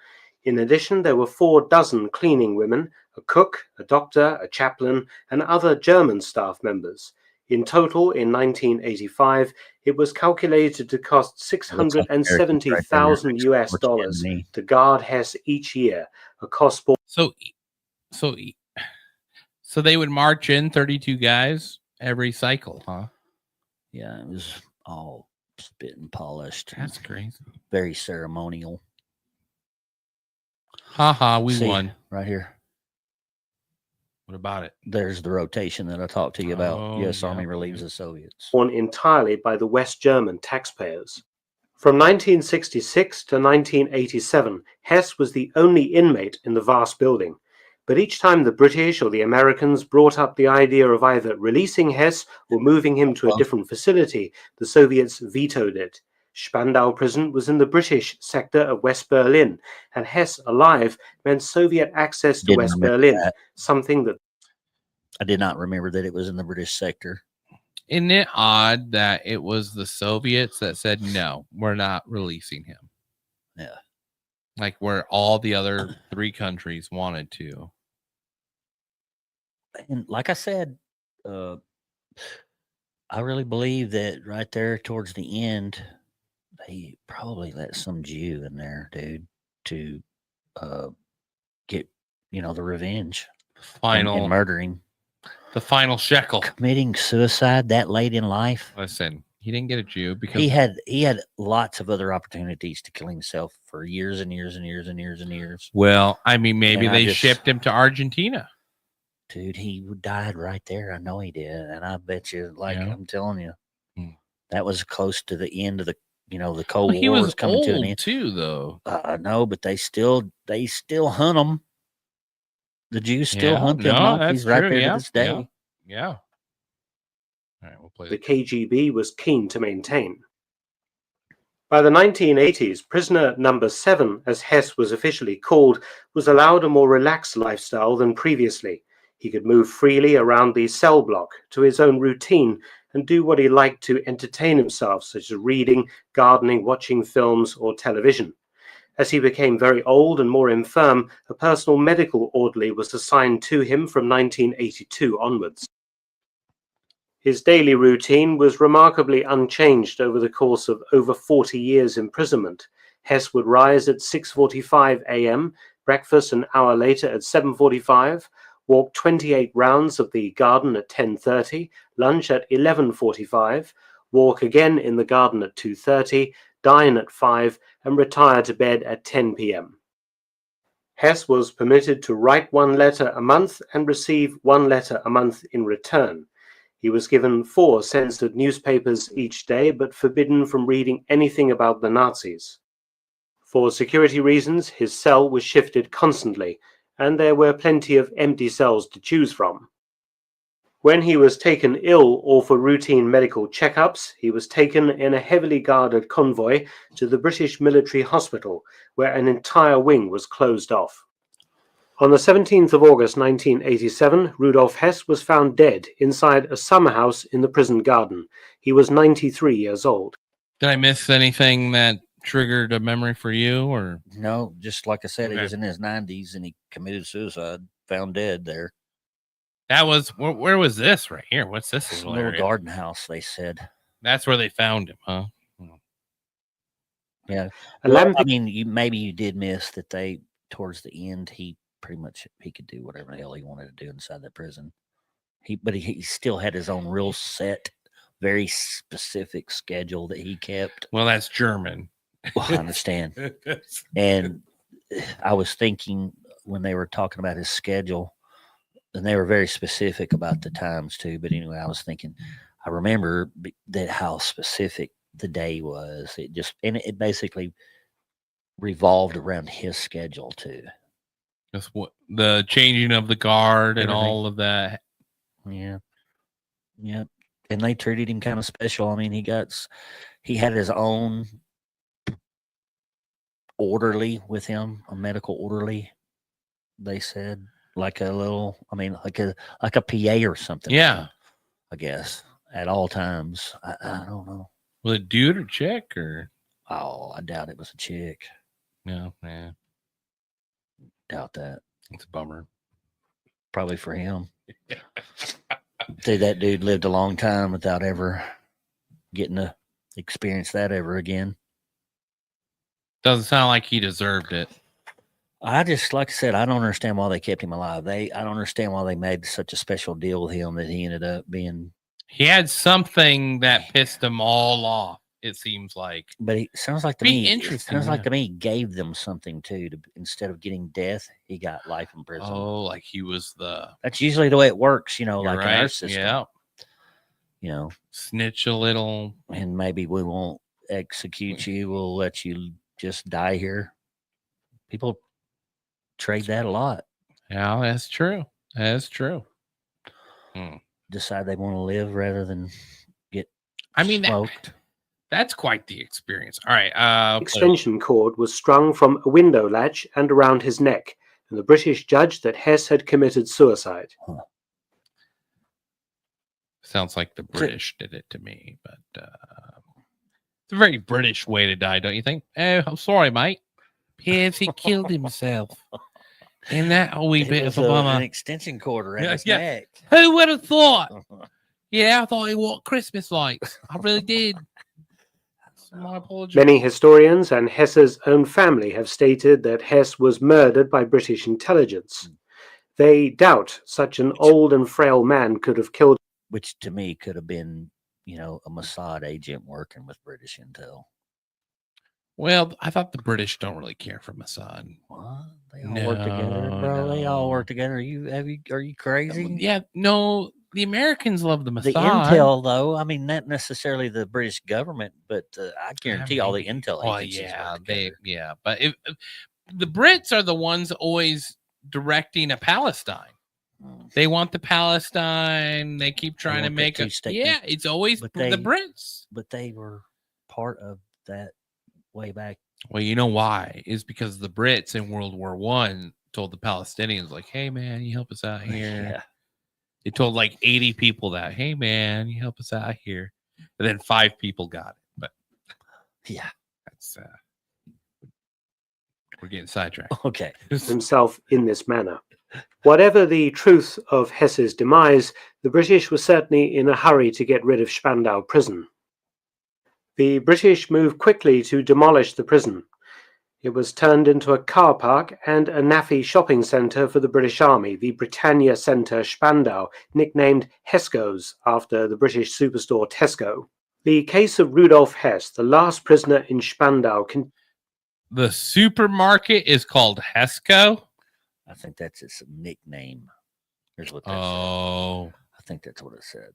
In addition, there were 4 dozen cleaning women, a cook, a doctor, a chaplain, and other German staff members. In total, in 1985, it was calculated to cost $670,000 US dollars to guard Hess each year, a cost borne. So they would march in 32 guys every cycle, huh? Yeah, it was all spit and polished. That's crazy. Very ceremonial. Haha, we won. Right here. What about it? There's the rotation that I talked to you about. Oh, U.S. yeah. Army relieves the Soviets. Borne entirely by the West German taxpayers. From 1966 to 1987, Hess was the only inmate in the vast building. But each time the British or the Americans brought up the idea of either releasing Hess or moving him to a different facility, the Soviets vetoed it. Spandau prison was in the British sector of West Berlin, and Hess alive meant Soviet access to West Berlin, something that... I did not remember that it was in the British sector. Isn't it odd that it was the Soviets that said, no, we're not releasing him? Yeah. Like where all the other 3 countries wanted to. And like I said, I really believe that right there towards the end, they probably let some Jew in there, dude, to get, the revenge. Final and murdering. The final shekel. Committing suicide that late in life. Listen, he didn't get a Jew because he had lots of other opportunities to kill himself for years and years and years and years and years. Well, I mean, maybe they shipped him to Argentina. Dude, he died right there. I know he did. And I bet you, I'm telling you, that was close to the end of the, the Cold War was coming to an end too, though. I know, but they still hunt them. The Jews still hunt them monkeys right there to this day. Yeah. All right, we'll play the KGB was keen to maintain. By the 1980s, prisoner number 7, as Hess was officially called, was allowed a more relaxed lifestyle than previously. He could move freely around the cell block to his own routine and do what he liked to entertain himself, such as reading, gardening, watching films, or television. As he became very old and more infirm, a personal medical orderly was assigned to him from 1982 onwards. His daily routine was remarkably unchanged over the course of over 40 years' imprisonment. Hess would rise at 6:45 a.m., breakfast an hour later at 7:45, walk 28 rounds of the garden at 10:30, lunch at 11:45, walk again in the garden at 2:30, dine at 5, and retire to bed at 10 p.m. Hess was permitted to write 1 letter a month and receive 1 letter a month in return. He was given 4 censored newspapers each day, but forbidden from reading anything about the Nazis. For security reasons, his cell was shifted constantly, and there were plenty of empty cells to choose from. When he was taken ill or for routine medical checkups, he was taken in a heavily guarded convoy to the British military hospital, where an entire wing was closed off. On the 17th of August 1987, Rudolf Hess was found dead inside a summer house in the prison garden. He was 93 years old. Did I miss anything that triggered a memory for you? Or no, just like I said, he was in his 90s and he committed suicide, found dead there. That was, where was this right here? What's this? A little garden house, they said. That's where they found him, huh? Yeah. Well, I mean, maybe you did miss that they, towards the end, he could do whatever the hell he wanted to do inside that prison. But he still had his own real set, very specific schedule that he kept. Well, that's German. Well, I understand. And I was thinking when they were talking about his schedule, and they were very specific about the times too. But anyway, I was thinking, I remember that how specific the day was. It basically revolved around his schedule too. That's what the changing of the guard and Everything. all of that. Yeah. Yep. And they treated him kind of special. I mean, he had his own orderly with him, a medical orderly. They said like a little, I mean, like a PA or something. Yeah. I guess at all times. I don't know. Was it dude or chick or? Oh, I doubt it was a chick. No, yeah. Doubt that. It's a bummer. Probably for him. See, that dude lived a long time without ever getting to experience that ever again. Doesn't sound like he deserved it. I just, like I said, I don't understand why they kept him alive. I don't understand why they made such a special deal with him that he ended up being. He had something that pissed them all off. It seems like. But it sounds like to Be me, interesting, sounds like yeah. to me, he gave them something too. Instead of getting death, he got life in prison. Oh, like he was the. That's usually the way it works, you know, You're like in our right, system. yeah. You know, Snitch a little. and maybe we won't execute you. We'll let you just die here. People trade that a lot. Yeah, that's true. That's true. Decide they want to live rather than get smoked. That's quite the experience. All right. Extension cord was strung from a window latch and around his neck, and the British judged that Hess had committed suicide. Sounds like the British did it to me, but it's a very British way to die, don't you think? Oh, I'm sorry, mate. Yes, he killed himself. And that a wee bit of a bummer. An extension cord around his neck. Who would have thought? Yeah, I thought he wanted Christmas lights. I really did. My apologies. Many historians and Hess's own family have stated that Hess was murdered by British intelligence. They doubt such an old and frail man could have killed. Which to me could have been, you know, a Mossad agent working with British intel. Well, I thought the British don't really care for Mossad. What? They all work together, bro. They all work together. Are you crazy? Yeah, no. The Americans love the Mossad. The intel, though, I mean, not necessarily the British government, but I guarantee all the intel agencies. But the Brits are the ones always directing a Palestine. They want the Palestine. They keep trying to make it. Yeah, it's always the Brits. But they were part of that way back. Well, you know why? Is because the Brits in World War I told the Palestinians, like, hey, man, you help us out here. Yeah. They told like 80 people that, hey, man, you help us out here. And then 5 people got it. But yeah, that's we're getting sidetracked. Okay. Himself in this manner. Whatever the truth of Hess's demise, the British were certainly in a hurry to get rid of Spandau prison. The British moved quickly to demolish the prison. It was turned into a car park and a naffy shopping centre for the British Army, the Britannia Centre Spandau, nicknamed Hesco's after the British superstore Tesco. The case of Rudolf Hess, the last prisoner in Spandau. The supermarket is called Hesco? I think that's its nickname. Here's what that said. I think that's what it said.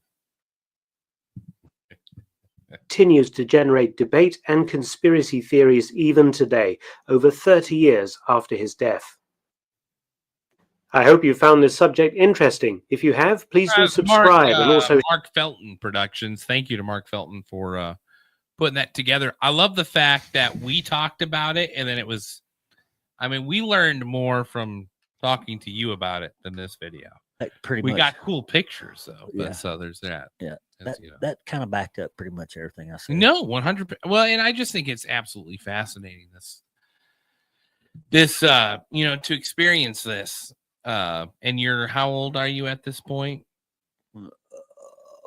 Continues to generate debate and conspiracy theories even today, over 30 years after his death. I hope you found this subject interesting. If you have, please do subscribe. And also Mark Felton Productions. Thank you to Mark Felton for putting that together. I love the fact that we talked about it, and then it was, I mean, we learned more from talking to you about it than this video. Pretty we much. got cool pictures though, but Yeah. so there's that. Yeah, That's, you know. that kind of backed up pretty much everything I said. No, 100. Well, and I just think it's absolutely fascinating. This, you know, to experience this. And how old are you at this point?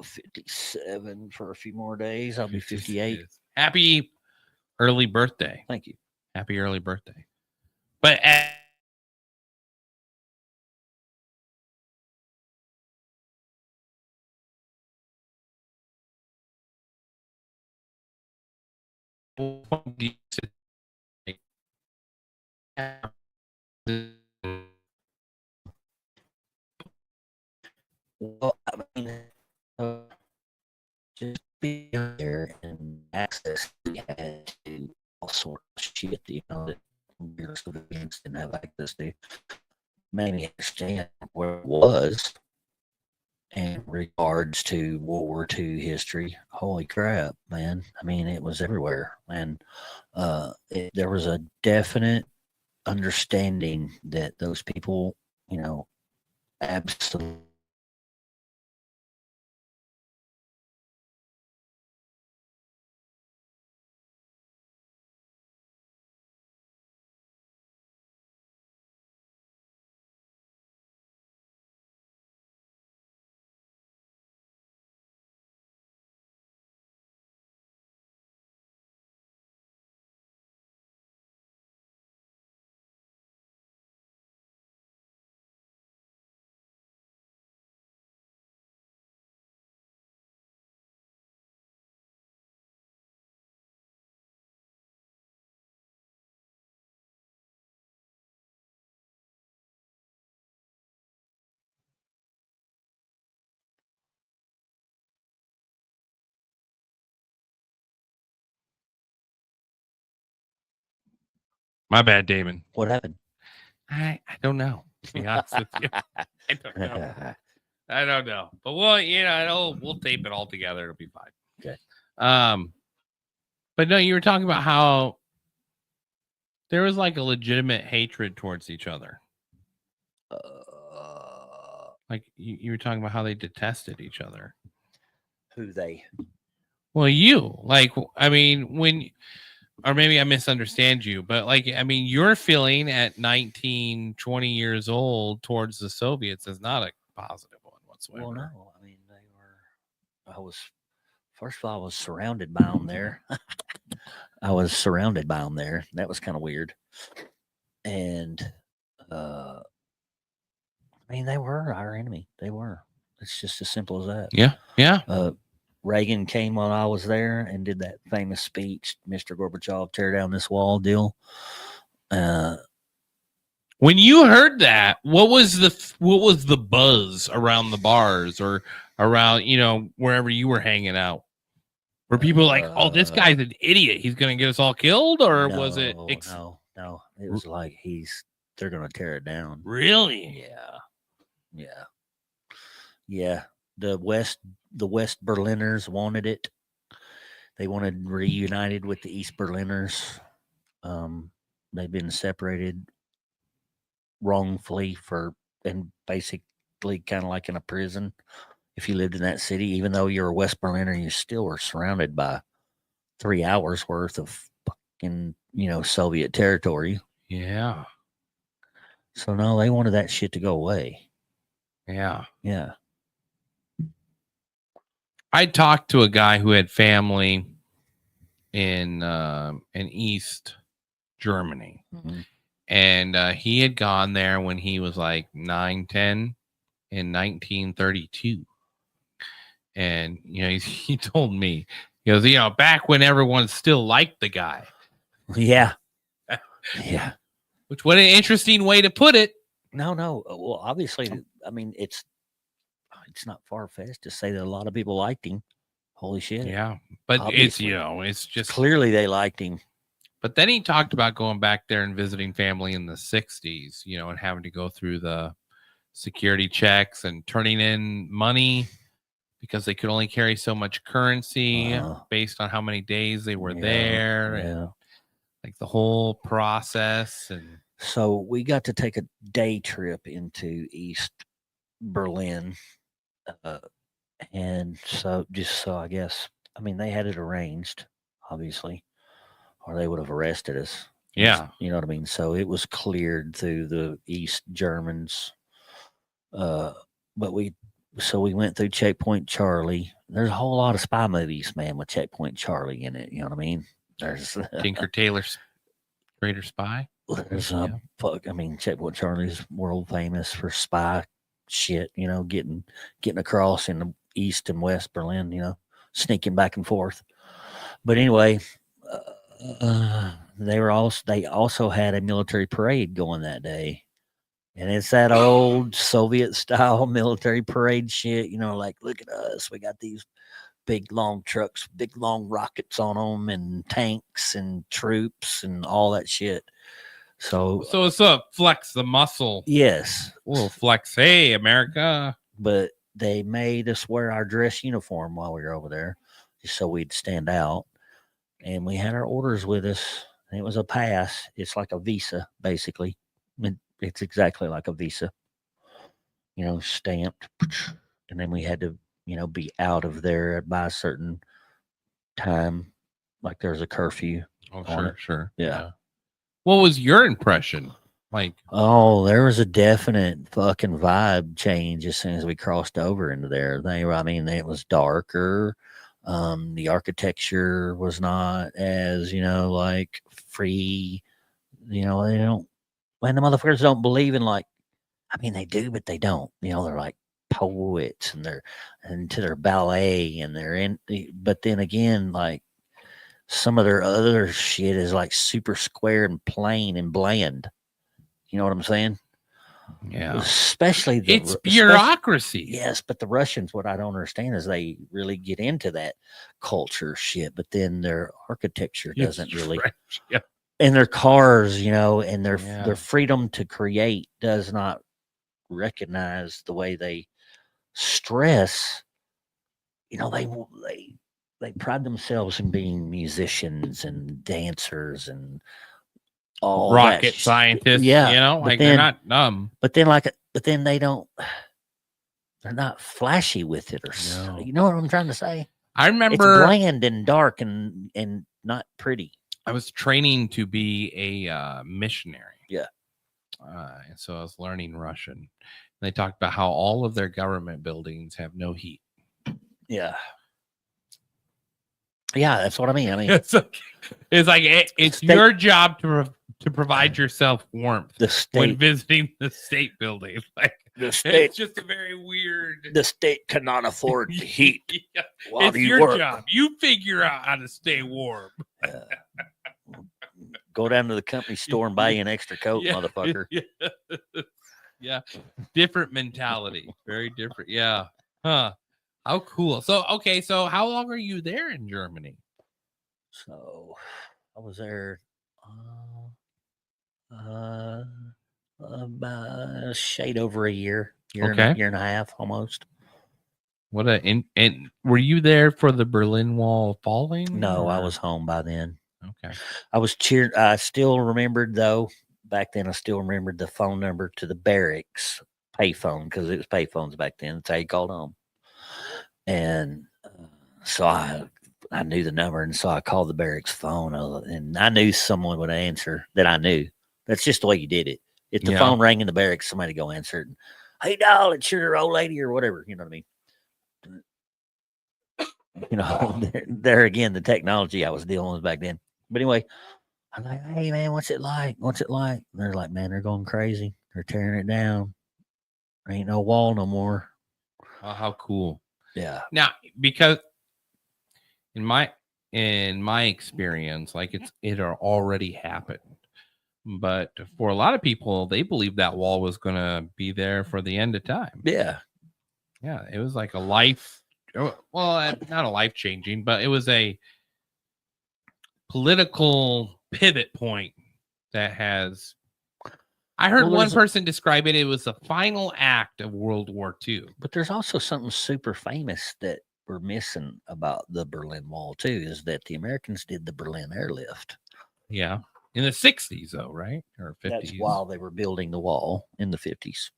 57 for a few more days. I'll be 58. Happy early birthday! Thank you. Happy early birthday. But Well, I mean, uh, just being out there and access we had to all sorts of shit, that your civilians didn't have access to, made me understand where it was in regards to World War II history. Holy crap, man. I mean, it was everywhere. And there was a definite understanding that those people, absolutely. My bad, Damon. What happened? I don't know. To be honest with you, I don't know. I don't know. But we'll tape it all together. It'll be fine. Okay. But no, you were talking about how there was like a legitimate hatred towards each other. Like you were talking about how they detested each other. Who they? Well, you I mean, or maybe I misunderstand you, but your feeling at 19, 20 years old towards the Soviets is not a positive one whatsoever. Well, no. I mean, first of all, I was surrounded by them there. That was kind of weird. And, they were our enemy. They were. It's just as simple as that. Yeah. Yeah. Reagan came while I was there and did that famous speech, Mr. Gorbachev, tear down this wall deal. When you heard that, what was the buzz around the bars or around, wherever you were hanging out? Were people like, oh, this guy's an idiot, he's going to get us all killed? Or was it? No. It was like they're going to tear it down. Really? Yeah. The West Berliners wanted it. They wanted reunited with the East Berliners. They've been separated wrongfully and basically kind of like in a prison. If you lived in that city, even though you're a West Berliner, you still were surrounded by 3 hours worth of fucking, Soviet territory. Yeah. So no, they wanted that shit to go away. Yeah. Yeah. I talked to a guy who had family in East Germany. Mm-hmm. And he had gone there when he was like 9, 10 in 1932. And, he told me, he goes, back when everyone still liked the guy. Yeah. Yeah. Which, what an interesting way to put it. No. Well, obviously, I mean, it's not far-fetched to say that a lot of people liked him. Holy shit. Yeah. But obviously, it's just clearly they liked him. But then he talked about going back there and visiting family in the 60s, and having to go through the security checks and turning in money because they could only carry so much currency based on how many days they were there. Yeah. And like the whole process. And so we got to take a day trip into East Berlin. And so I guess, they had it arranged, obviously, or they would have arrested us. Yeah. You know what I mean? So it was cleared through the East Germans. But we went through Checkpoint Charlie. There's a whole lot of spy movies, man, with Checkpoint Charlie in it. You know what I mean? There's Tinker Tailor's Greater Spy. There's Checkpoint Charlie's world famous for spy shit, getting across in the East and West Berlin, sneaking back and forth. But anyway, They also had a military parade going that day. And it's that old Soviet style military parade shit, like, look at us. We got these big long trucks, big long rockets on them, and tanks and troops and all that shit. So it's a flex the muscle. Yes. We'll flex. Hey, America. But they made us wear our dress uniform while we were over there, just so we'd stand out. And we had our orders with us. And it was a pass. It's like a visa, basically. It's exactly like a visa, stamped. And then we had to, be out of there by a certain time. Like there's a curfew. Oh, sure. Yeah. What was your impression? Like, oh, there was a definite fucking vibe change as soon as we crossed over into there. It was darker. The architecture was not as, like free. They don't, when the motherfuckers don't believe in they do, but they don't. They're like poets and they're into their ballet and they're in, but then again, like some of their other shit is like super square and plain and bland. You know what I'm saying? Yeah. Especially it's bureaucracy. Yes, but the Russians, what I don't understand is they really get into that culture shit, but then their architecture doesn't really. Yeah. And their cars, and their freedom to create does not recognize the way they stress. They pride themselves in being musicians and dancers and all rocket scientists. Yeah, they're not dumb. But then they don't. They're not flashy with it, or you know what I'm trying to say. I remember it's bland and dark and not pretty. I was training to be a missionary. Yeah. And so I was learning Russian. They talked about how all of their government buildings have no heat. Yeah. Yeah, that's what I mean. It's your job to provide yourself warmth when visiting the state building. Like the state, it's just a very weird. The state cannot afford the heat. Yeah. It's your job. You figure out how to stay warm. Go down to the company store and buy you an extra coat, motherfucker. Yeah. Different mentality. Very different. Yeah. Huh. How cool. So how long are you there in Germany? So I was there about a shade over a year and a half almost. And were you there for the Berlin Wall falling? No, I was home by then. Okay. I was cheering. I still remembered though. Back then, I still remembered the phone number to the barracks payphone because it was payphones back then. That's how you called home. And so I knew the number, and so I called the barracks phone, and I knew someone would answer that I knew. That's just the way you did it. If the phone rang in the barracks, somebody go answer it. And, hey, doll, it's your old lady or whatever. You know what I mean? There again, the technology I was dealing with back then. But anyway, I'm like, hey, man, what's it like? What's it like? And they're like, man, they're going crazy. They're tearing it down. There ain't no wall no more. Oh, how cool. Yeah. Now, because in my experience, like it already happened. But for a lot of people, they believe that wall was going to be there for the end of time. Yeah. Yeah. It was like not a life changing, but it was a political pivot point that has. I heard one person describe it. It was the final act of World War II. But there's also something super famous that we're missing about the Berlin Wall too, is that the Americans did the Berlin airlift. Yeah. In the 60s, though, right? Or 50s. That's while they were building the wall in the 50s.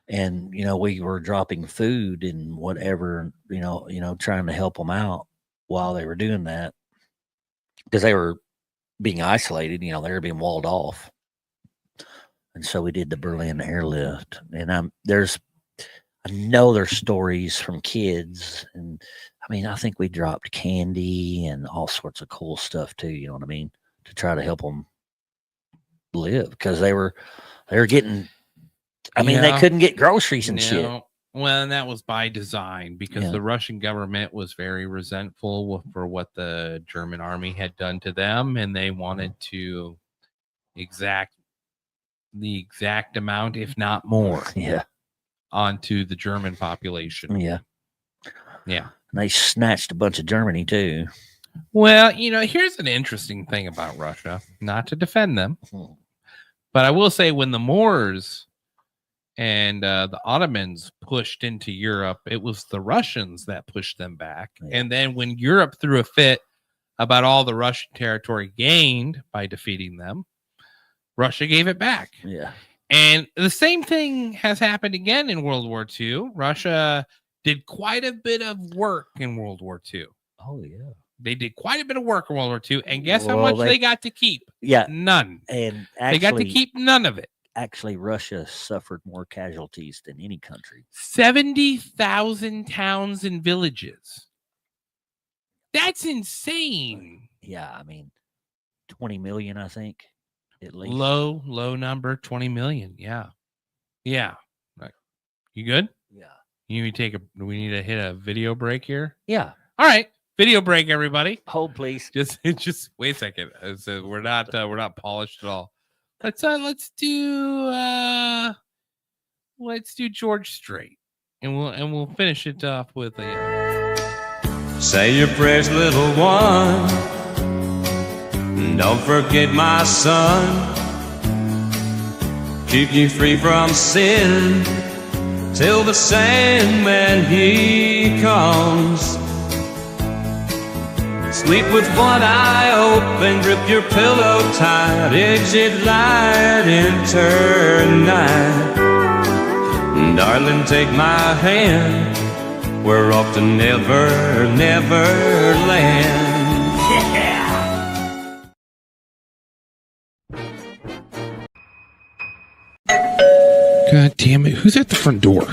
And, we were dropping food and whatever, trying to help them out while they were doing that. Because they were being isolated, they were being walled off. And so we did the Berlin airlift. And I know there's stories from kids. And I think we dropped candy and all sorts of cool stuff too. You know what I mean? To try to help them live because they were getting. They couldn't get groceries and shit. Well, and that was by design because Yeah. the Russian government was very resentful for what the German army had done to them, and they wanted to exact the exact amount, if not more, Yeah. onto the German population. Yeah. Yeah. And they snatched a bunch of Germany too. Well, here's an interesting thing about Russia, not to defend them, Hmm. but I will say when the Moors and the Ottomans pushed into Europe, it was the Russians that pushed them back. Yeah. And then when Europe threw a fit about all the Russian territory gained by defeating them, Russia gave it back. Yeah. And the same thing has happened again in World War II. Russia did quite a bit of work in World War II. Oh, yeah. They did quite a bit of work in World War II. And guess how Well, much they got to keep? Yeah. None. And They got to actually, keep none of it. actually, Russia suffered more casualties than any country. 70,000 towns and villages. That's insane. Yeah. I mean, 20 million, I think, at least. Low number, 20 million. Yeah. Yeah. Right. You good? Yeah. We need to hit a video break here. Yeah. All right. Video break, everybody. Hold, please. Just wait a second. So we're not polished at all. Let's do George Strait, and we'll finish it off with a. Say your prayers, little one. Don't forget my son. Keep you free from sin till the Sandman he comes. Sleep with one eye open, grip your pillow tight, exit light, enter night. Darling, take my hand, we're off to Never, Neverland. Yeah! God damn it! Who's at the front door?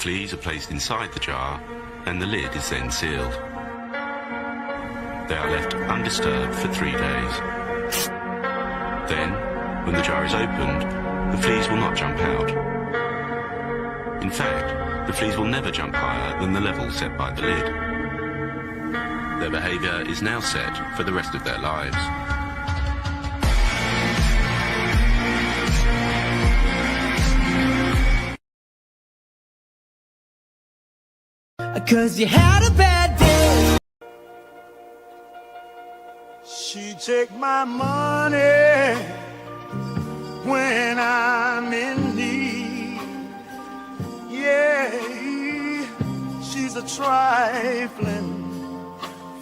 fleas are placed inside the jar and the lid is then sealed. They are left undisturbed for 3 days. Then, when the jar is opened, the fleas will not jump out. In fact, the fleas will never jump higher than the level set by the lid. Their behaviour is now set for the rest of their lives. Cause you had a bad day. She take my money when I'm in need. Yeah, she's a trifling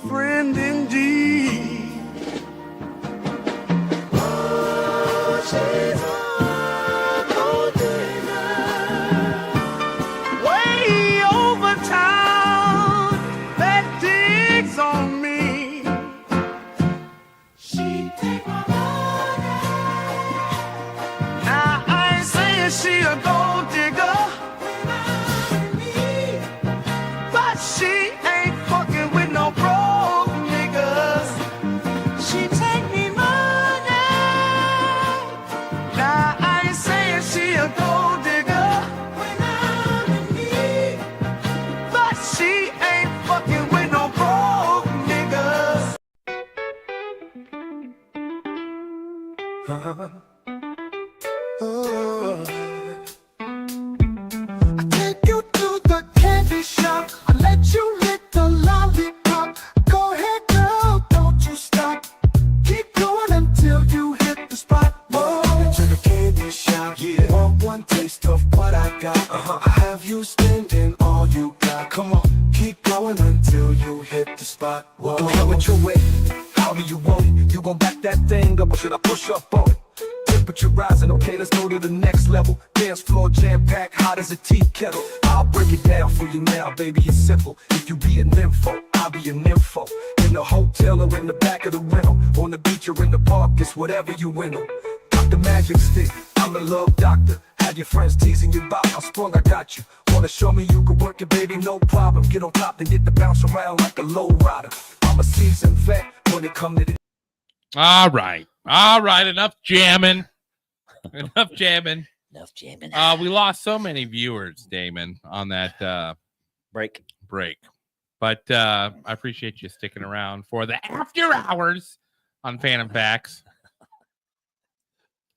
friend indeed. Oh, she's a gold digger, way over town that digs on me. She take my money. Now I ain't saying she a gold digger, but she ain't fucking with no broke niggas. She take me money. Now I ain't saying she a gold digger when I'm in need, but she ain't fucking with no broke niggas. I take you to the candy shop. I let you lick the lollipop. Go ahead, girl, don't you stop. Keep going until you hit the spot. Whoa, to the candy shop. Yeah, want one taste of what I got. I have you spending all you got. Come on, keep going until you hit the spot. Whoa, how with your way? How do you want it? You gon' back that thing up or should I push up on it? Temperature rising, okay, let's go to the next level. Dance floor jam-packed, hot as a tea kettle. I'll break it down for you now, baby, it's simple. If you be an nympho, I'll be a nympho. In the hotel or in the back of the rental, on the beach or in the park, it's whatever you winnow. Got the magic stick, I'm the love doctor. Had your friends teasing you about how sprung I got you. Wanna show me you can work it, baby, no problem. Get on top and get the bounce around like a low rider. I'm a seasoned vet when it come to this. All right, enough jamming. Enough jamming. We lost so many viewers, Damon, on that break. But I appreciate you sticking around for the after hours on Phantom Facts.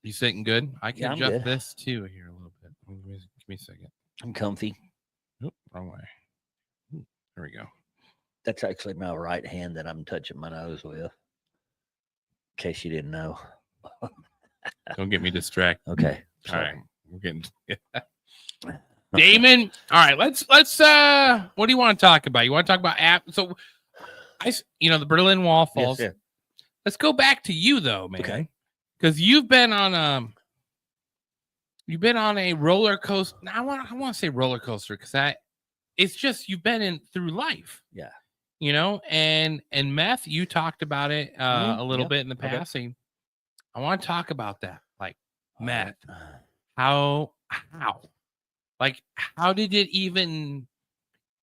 You sitting good? I can adjust good. this too here a little bit. Give me a second. I'm comfy. Oop, wrong way. There we go. That's actually my right hand that I'm touching my nose with. In case you didn't know. Don't get me distracted. Okay. All right. We're getting Damon. All right, let's what do you want to talk about? You want to talk about so the Berlin Wall falls. Yes, Let's go back to you though, man. Okay. Because you've been on a roller coaster. I want to say roller coaster because it's just you've been through life. Yeah. And meth, you talked about it a little bit in the passing. I want to talk about that, like meth. How did it even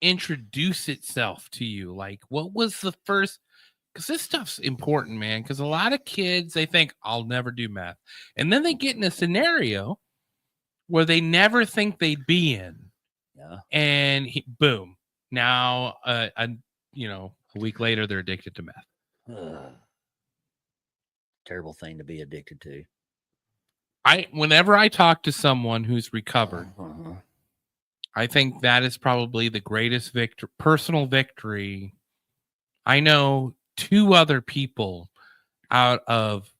introduce itself to you? Like, what was the first? Because this stuff's important, man. Because a lot of kids, they think I'll never do meth, and then they get in a scenario where they never think they'd be in. Yeah. And boom, now a week later they're addicted to meth. Terrible thing to be addicted to. Whenever I talk to someone who's recovered, I think that is probably the greatest personal victory. I know 2 other people out of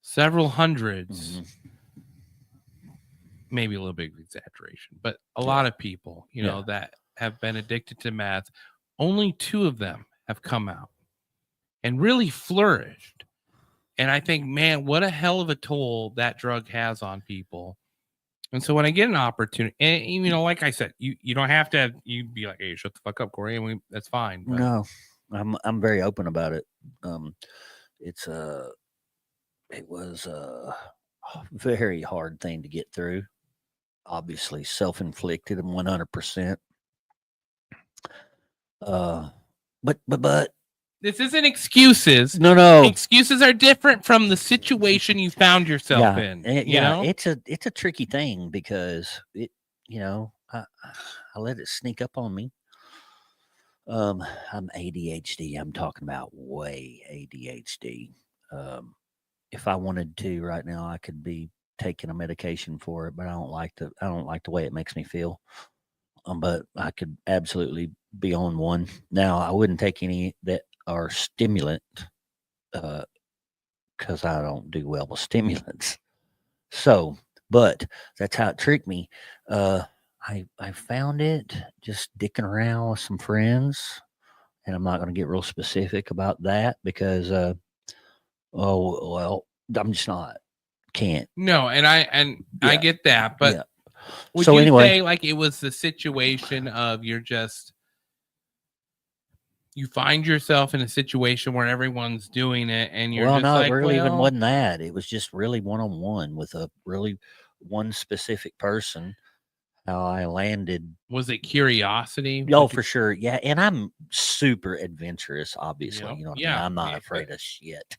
several hundreds, maybe a little bit of exaggeration, but a lot of people, that have been addicted to meth. Only 2 of them have come out and really flourished. And I think, man, what a hell of a toll that drug has on people. And so when I get an opportunity, and like I said, you don't have to. You'd be like, "Hey, shut the fuck up, Corey," and that's fine. But. No, I'm very open about it. It was a very hard thing to get through. obviously self-inflicted and 100%. But This isn't excuses. no. Excuses are different from the situation you found yourself in. You know? It's a tricky thing because it, I let it sneak up on me. I'm ADHD. I'm talking about way ADHD. If I wanted to right now, I could be taking a medication for it, but I don't like the way it makes me feel. But I could absolutely be on one. Now, I wouldn't take any that are stimulant because I don't do well with stimulants. So, but that's how it tricked me. I found it just dicking around with some friends, and I'm not going to get real specific about that because, oh well, I'm just not can't. No, and I get that, but would So you anyway, say like it was the situation of you find yourself in a situation where everyone's doing it and you're just no, like, it really even well, wasn't that. It was just really one-on-one with a really one specific person. How I landed. Was it curiosity? Oh, for sure. Yeah. And I'm super adventurous, obviously. Yep. You know what I Yeah. mean? I'm not afraid of shit.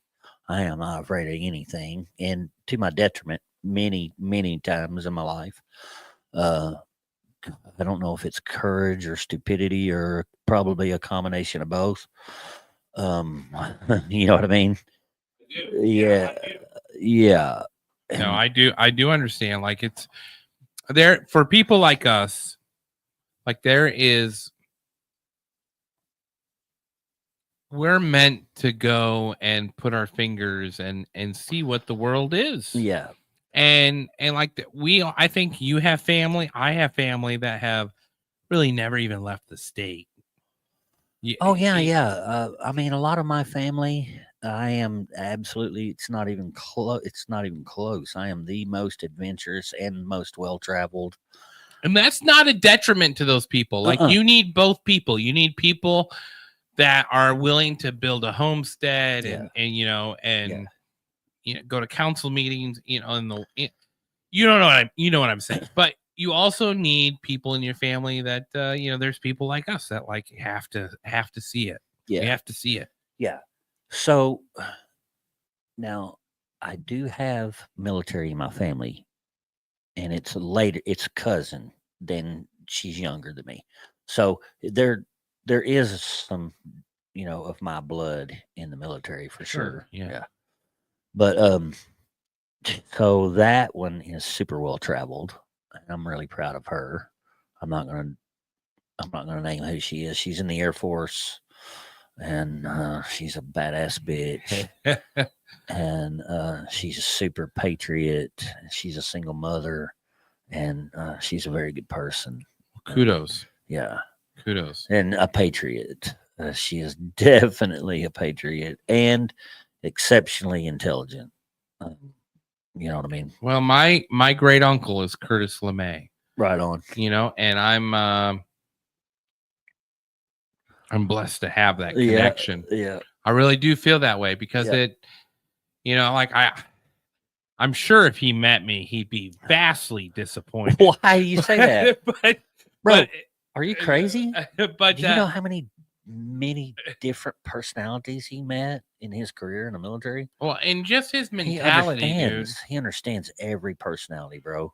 I am not afraid of anything. And to my detriment, many, many times in my life. I don't know if it's courage or stupidity or probably a combination of both. You know what I mean? Yeah. Yeah. No, I do understand. Like it's there for people like us, like we're meant to go and put our fingers and see what the world is. Yeah. And like I think you have family, I have family that have really never even left the state. Oh yeah. I mean, a lot of my family, I am absolutely. It's not even close. It's not even close. I am the most adventurous and most well-traveled. And that's not a detriment to those people. Like you need both people. You need people that are willing to build a homestead and go to council meetings. You know what I'm saying. But you also need people in your family that there's people like us that like have to see it. Yeah, you have to see it. Yeah. So now I do have military in my family, and it's it's a cousin. Then she's younger than me, so there is some of my blood in the military for sure. Yeah. But so that one is super well traveled, and I'm really proud of her. I'm not gonna name who she is. She's in the Air Force, and she's a badass bitch. And she's a super patriot. She's a single mother, and she's a very good person. Kudos. Kudos. And a patriot. She is definitely a patriot and exceptionally intelligent. You know what I mean? Well, my great uncle is Curtis LeMay. Right on. And I'm blessed to have that connection. Yeah. I really do feel that way because I'm sure if he met me, he'd be vastly disappointed. Why you say that? But are you crazy? But do you know how many different personalities he met in his career in the military? Well, and just his mentality, he understands every personality, bro.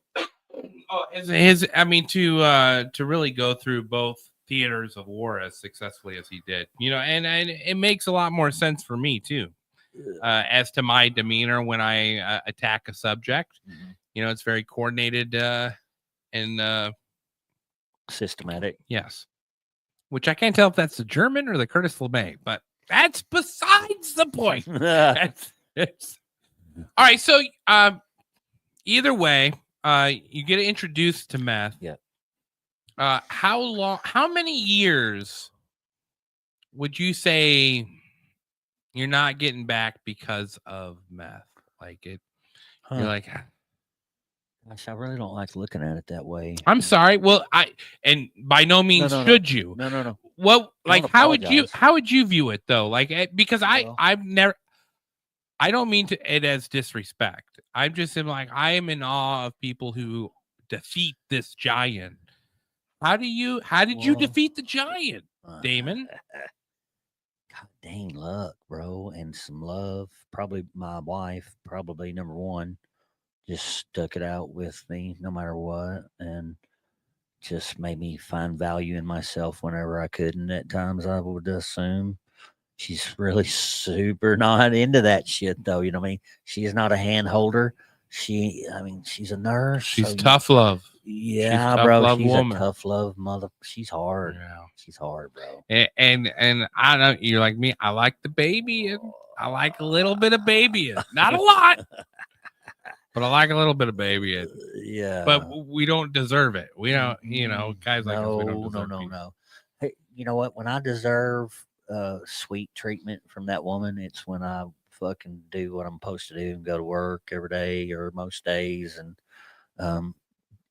Oh, to really go through both theaters of war as successfully as he did, and it makes a lot more sense for me too, as to my demeanor when I attack a subject. Mm-hmm. It's very coordinated and systematic. Yes. Which I can't tell if that's the German or the Curtis LeMay, but that's besides the point. All right. So either way, you get introduced to meth. Yeah. How many years would you say you're not getting back because of meth? Like it, you're like, gosh, I really don't like looking at it that way. I'm sorry. Well, and by no means should you. No. Well, like, how would you view it though? Like, because I don't mean it as disrespect. I'm just like, I am in awe of people who defeat this giant. How did you defeat the giant, Damon? God dang luck, bro, and some love. Probably my wife, probably number one, just stuck it out with me no matter what, and just made me find value in myself whenever I could. And at times I would assume she's really super not into that shit, though. You know what I mean? She is not a hand holder. She's a nurse. She's tough love. Yeah, tough bro. love She's woman. a tough love mother. She's hard. Yeah. She's hard, bro. And I know you're like me. I like the baby, and I like a little bit of baby, not a lot, but I like a little bit of baby. Yeah, but we don't deserve it. We don't, guys like us. We don't deserve no. Hey, you know what? When I deserve sweet treatment from that woman, it's when I fucking do what I'm supposed to do and go to work every day or most days and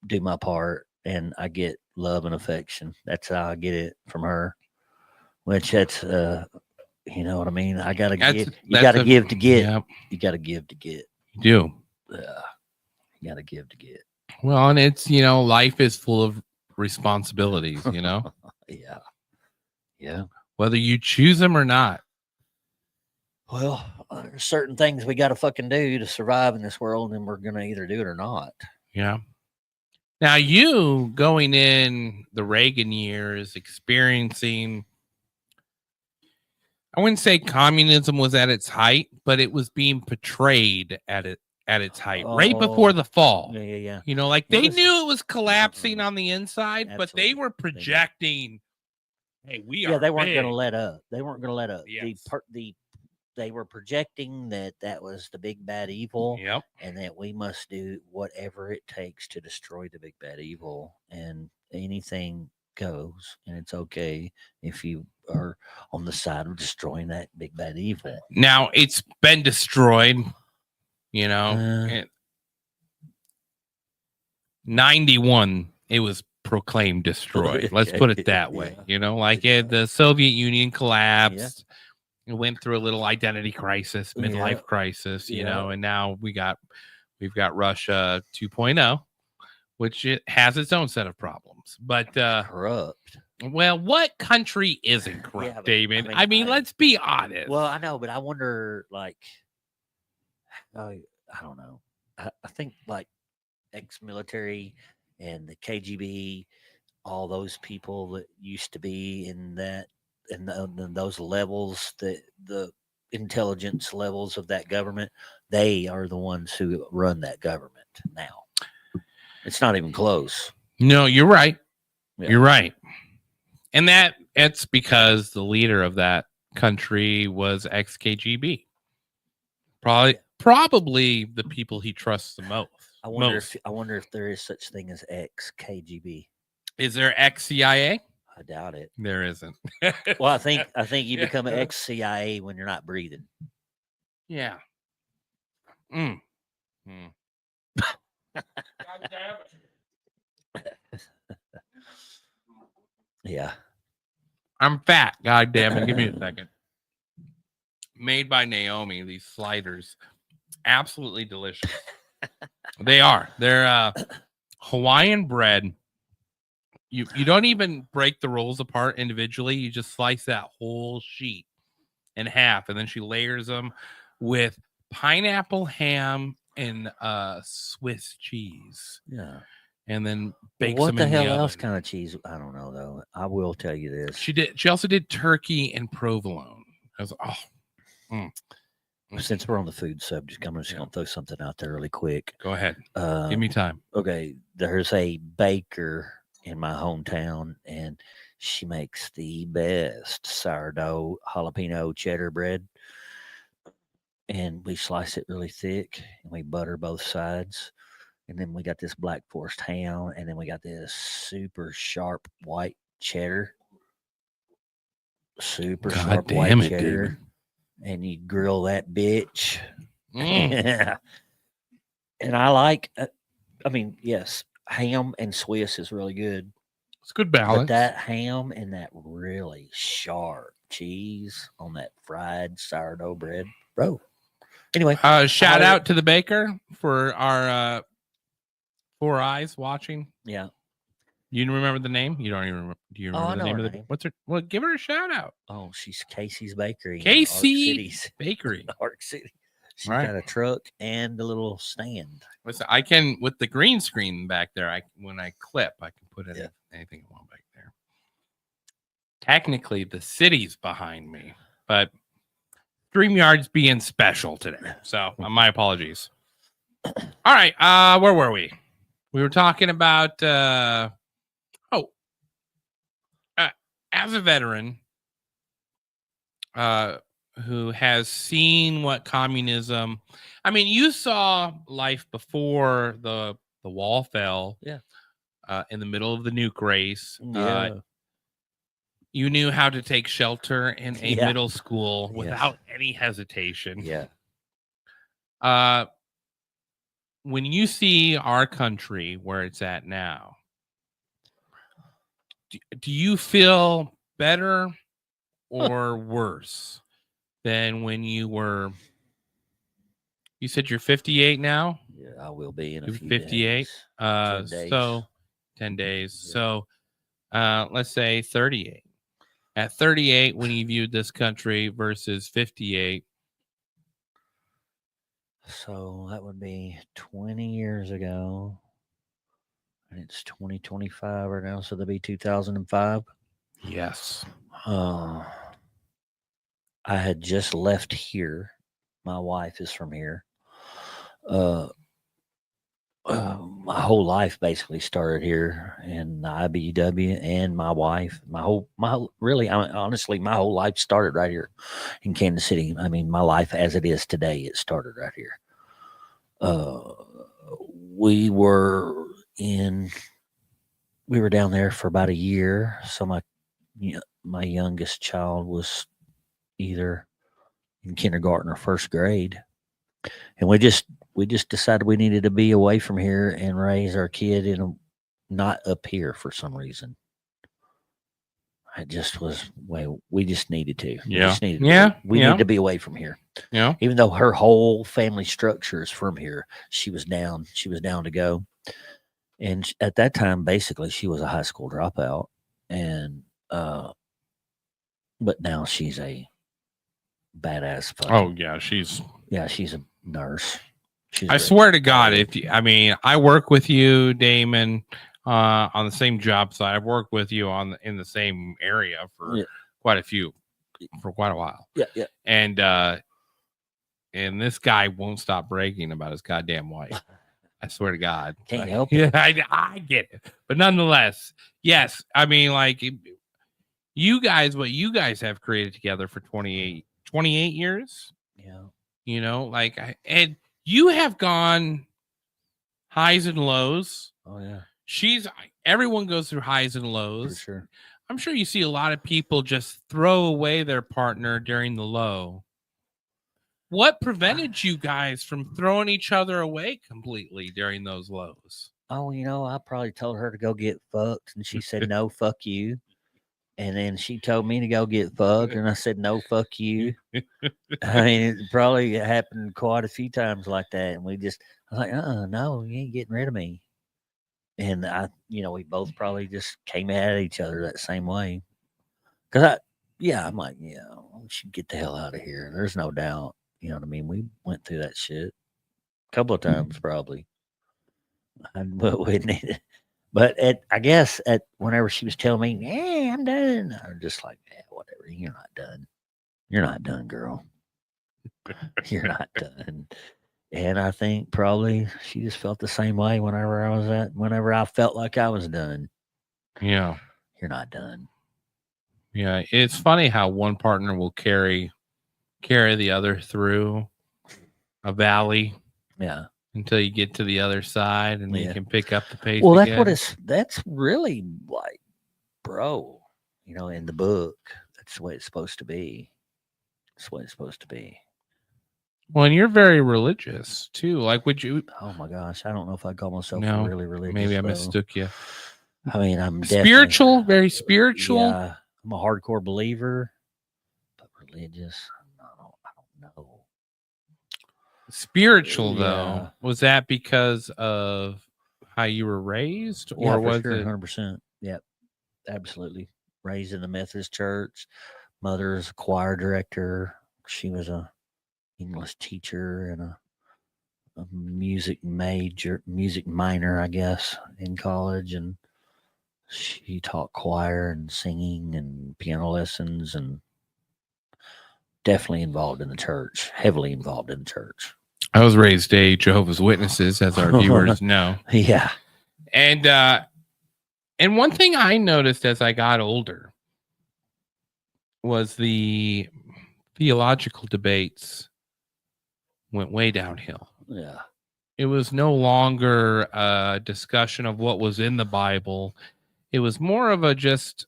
do my part, and I get love and affection. That's how I get it from her. Which that's you know what I mean? I gotta give. You gotta give to get. Yep. You gotta give to get. You do. You gotta give to get. Well, and it's life is full of responsibilities. Yeah. Whether you choose them or not. Well, there's certain things we gotta fucking do to survive in this world, and we're gonna either do it or not. Yeah. Now, you going in the Reagan years, experiencing, I wouldn't say communism was at its height, but it was being portrayed at its height, right before the fall. Yeah. They knew it was collapsing on the inside, but they were projecting, hey, we are. Yeah, they weren't big. going to let up. They weren't going to let up. Yes. They were projecting that was the big bad evil. Yep. And that we must do whatever it takes to destroy the big bad evil, and anything goes, and it's okay if you are on the side of destroying that big bad evil. Now it's been destroyed, 91, it was proclaimed destroyed. Let's put it that way. The Soviet Union collapsed. It went through a little identity crisis, midlife crisis, and now we've got Russia 2.0, which it has its own set of problems. But corrupt. Well, what country isn't corrupt, Damon? I mean, let's be honest. Well, I know, but I wonder, I don't know. I think ex-military and the KGB, all those people that used to be in that and those levels, the intelligence levels of that government, they are the ones who run that government now. It's not even close. No, you're right. Yeah. You're right. And it's because the leader of that country was ex-KGB. Probably the people he trusts the most. I wonder if there is such thing as ex-KGB. Is there ex-CIA? I doubt it. There isn't. Well, I think you become an ex-CIA when you're not breathing. Yeah. God damn it. Yeah. I'm fat. God damn it. Give me a second. Made by Naomi, these sliders. Absolutely delicious. They are. They're Hawaiian bread. You don't even break the rolls apart individually. You just slice that whole sheet in half, and then she layers them with pineapple, ham, and Swiss cheese. Yeah. And then bakes what them the in hell the else oven. kind of cheese? I don't know though. I will tell you this. She also did turkey and provolone. I was Since we're on the food subject, I'm just gonna throw something out there really quick. Go ahead. Give me time. Okay, there's a baker in my hometown, and she makes the best sourdough jalapeno cheddar bread. And we slice it really thick, and we butter both sides. And then we got this Black Forest ham, and then we got this super sharp white cheddar. Super sharp white cheddar. Dude. And you grill that bitch. Yeah. And I like, yes, ham and Swiss is really good. It's good balance. But that ham and that really sharp cheese on that fried sourdough bread, bro. Anyway, shout out to the baker for 4 eyes watching. Yeah. You remember the name? You don't even remember. Do you remember I the know name her of the? name. What's her? Well, give her a shout out. Oh, she's Casey's Bakery. in Casey Bakery. Arc City. She's Right. got a truck and a little stand. Listen, I can with the green screen back there. When I clip, I can put anything I want back there. Technically, the city's behind me, but StreamYard's being special today. So my apologies. All right, where were we? We were talking about as a veteran who has seen what communism. I mean, you saw life before the wall fell. Yeah. In the middle of the nuke race. Yeah. You knew how to take shelter in a middle school without any hesitation. Yeah. When you see our country where it's at now, do you feel better or worse than when you were? You said you're 58 now. Yeah, I will be in a few 58. days. 10 days. So 10 days. Yeah. So let's say 38. At 38, when you viewed this country versus 58. So that would be 20 years ago. And it's 2025 right now. So that'll be 2005. Yes. I had just left here. My wife is from here. My whole life basically started here in the IBEW, and my wife, honestly, my whole life started right here in Kansas City. I mean, my life as it is today, it started right here. We were down there for about a year. So my youngest child was either in kindergarten or first grade, and we just decided we needed to be away from here and raise our kid not up here for some reason. It just was we just needed to. Yeah. We needed to be away from here. Yeah. Even though her whole family structure is from here, she was down to go. And at that time, basically, she was a high school dropout, and but now she's a badass. She's a nurse. I swear to God, I work with you, Damon, on the same job site. I've worked with you in the same area for quite a while. Yeah. And this guy won't stop bragging about his goddamn wife. I swear to God. Can't help it. I get it. But nonetheless, yes. I mean, like you guys, what you guys have created together for 28 years. Yeah. You know, and you have gone highs and lows. Oh yeah. Everyone goes through highs and lows. For sure. I'm sure you see a lot of people just throw away their partner during the low. What prevented you guys from throwing each other away completely during those lows? Oh, I probably told her to go get fucked, and she said, no, fuck you. And then she told me to go get fucked, and I said, no, fuck you. I mean, it probably happened quite a few times like that. And I was like, no, you ain't getting rid of me. And we both probably just came at each other that same way. Because I'm like, we should get the hell out of here. There's no doubt. You know what I mean? We went through that shit a couple of times, probably. But we needed. But I guess whenever she was telling me, "Hey, I'm done," I was just like, whatever. You're not done. You're not done, girl. You're not done. And I think probably she just felt the same way whenever I felt like I was done. Yeah. You're not done. Yeah. It's funny how one partner will carry the other through a valley. Yeah. Until you get to the other side and you can pick up the pace. Well, again. That's really like, bro, in the book, that's the way it's supposed to be. That's the way it's supposed to be. Well, and you're very religious too. Like, would you? Oh my gosh, I don't know if I call myself really religious. Maybe I mistook you. I mean, I'm spiritual, very spiritual. Yeah, I'm a hardcore believer, but religious, I don't know. Spiritual though, was that because of how you were raised, or Yeah, for was sure, it? 100%. Yep, absolutely. Raised in the Methodist church. Mother's a choir director. She was a English teacher and a music minor, I guess, in college, and she taught choir and singing and piano lessons, and definitely involved in the church, heavily involved in the church. I was raised a Jehovah's Witnesses, as our viewers know. Yeah. And one thing I noticed as I got older was the theological debates went way downhill. Yeah. It was no longer a discussion of what was in the Bible. It was more of a just,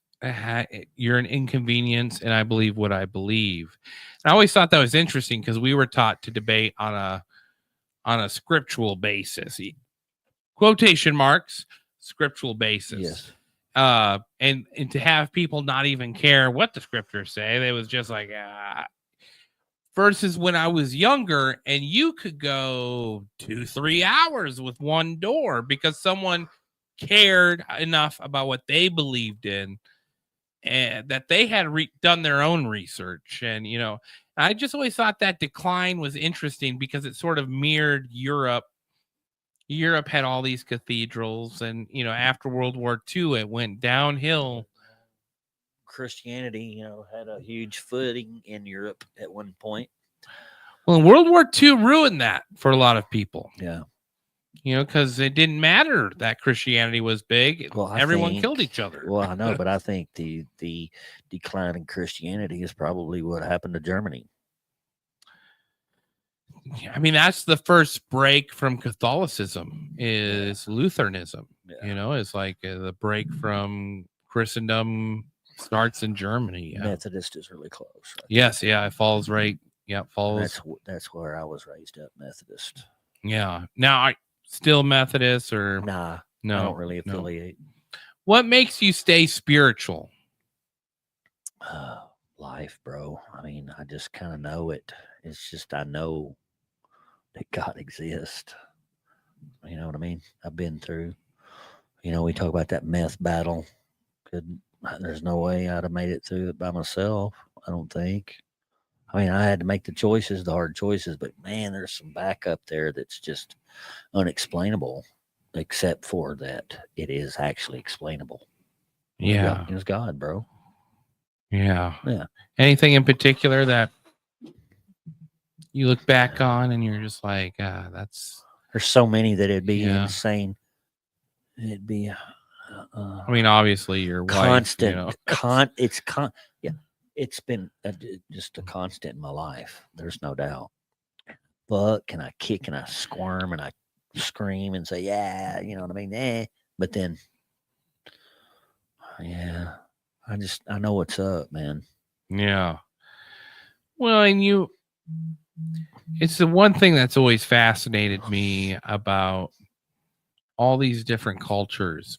you're an inconvenience and I believe what I believe. And I always thought that was interesting because we were taught to debate on a scriptural basis, quotation marks, scriptural basis. Yes. And to have people not even care what the scriptures say, they was just like, versus when I was younger and you could go 2-3 hours with one door because someone cared enough about what they believed in and that they had done their own research. And, I just always thought that decline was interesting because it sort of mirrored Europe. Europe had all these cathedrals and, after World War II, it went downhill. Christianity, had a huge footing in Europe at one point. Well, World War II ruined that for a lot of people. Yeah. Because it didn't matter that Christianity was big. Well, everyone killed each other. Well, I know, but I think the decline in Christianity is probably what happened to Germany. I mean, that's the first break from Catholicism is Lutheranism. Yeah. It's like the break from Christendom starts in Germany. Yeah. Methodist is really close. Right? Yes, yeah, it falls right. Yeah, it falls. That's where I was raised up, Methodist. Yeah. Now, I still Methodist or nah? No, I don't really affiliate. No. What makes you stay spiritual? Life, bro. I mean, I just kind of know it. It's just I know that God exists. You know what I mean? I've been through. We talk about that meth battle. There's no way I'd have made it through it by myself. I don't think. I mean, I had to make the hard choices, but man, there's some backup there that's just unexplainable, except for that it is actually explainable. Yeah. It was God, bro. Yeah. Yeah. Anything in particular that you look back on and you're just like, there's so many that it'd be insane. It'd be, I mean, obviously your constant, wife, it's been just a constant in my life. There's no doubt. Fuck, and I kick and I squirm and I scream and say, yeah, you know what I mean? But then, yeah, I know what's up, man. Yeah. Well, and it's the one thing that's always fascinated me about all these different cultures.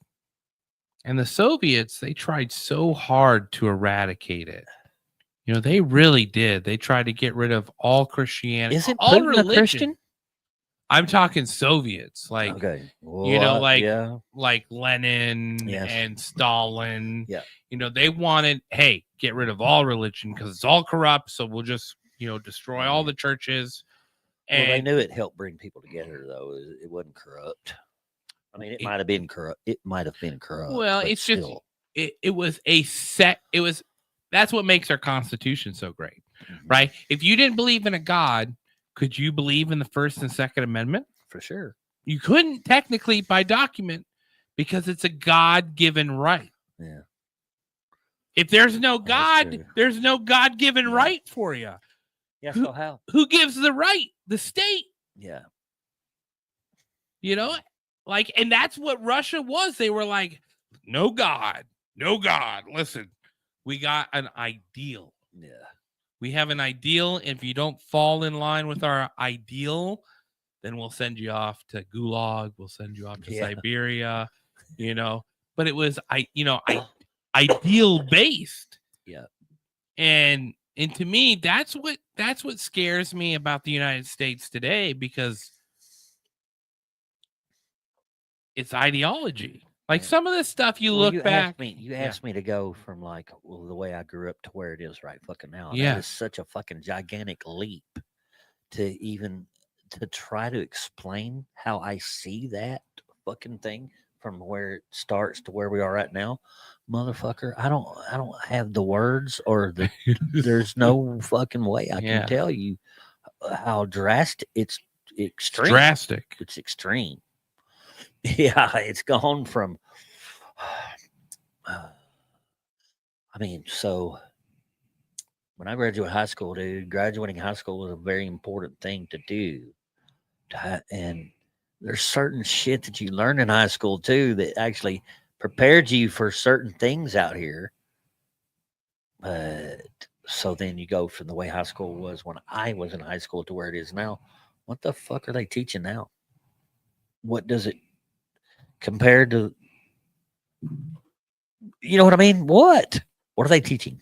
And the Soviets, they tried so hard to eradicate it. They really did. They tried to get rid of all Christianity. Isn't all Putin a Christian? I'm talking Soviets, like, okay. like Lenin and Stalin. Yeah. They wanted, hey, get rid of all religion because it's all corrupt. So we'll just, destroy all the churches. And they knew it helped bring people together, though. It wasn't corrupt. I mean, it might have been corrupt. It might have been corrupt. Well, it's still. It was a set. It was. That's what makes our Constitution so great, right? If you didn't believe in a God, could you believe in the First and Second Amendment? For sure. You couldn't technically by document because it's a God-given right. Yeah. If there's no God, there's no God-given right for you. Yeah. So how? Who gives the right? The state. Yeah. And that's what Russia was. They were like, no God. Listen, we got an ideal. Yeah. We have an ideal. If you don't fall in line with our ideal, then we'll send you off to Gulag. We'll send you off to Siberia, But it was, ideal based. Yeah. And to me, that's what scares me about the United States today, because it's ideology. Like some of this stuff, you Well, look you back. asked me to go from like the way I grew up to where it is right fucking now. Yeah. That is such a fucking gigantic leap to even to try to explain how I see that fucking thing from where it starts to where we are right now. Motherfucker, I don't have the words or the there's no fucking way I Yeah. can tell you how drastic it's extreme. Drastic. It's extreme. Yeah, it's gone from I mean, so when I graduated high school, dude, graduating high school was a very important thing to do. And there's certain shit that you learn in high school too that actually prepared you for certain things out here. But so then you go from the way high school was when I was in high school to where it is now. What the fuck are they teaching now? What does it compare to? You know what I mean? What are they teaching?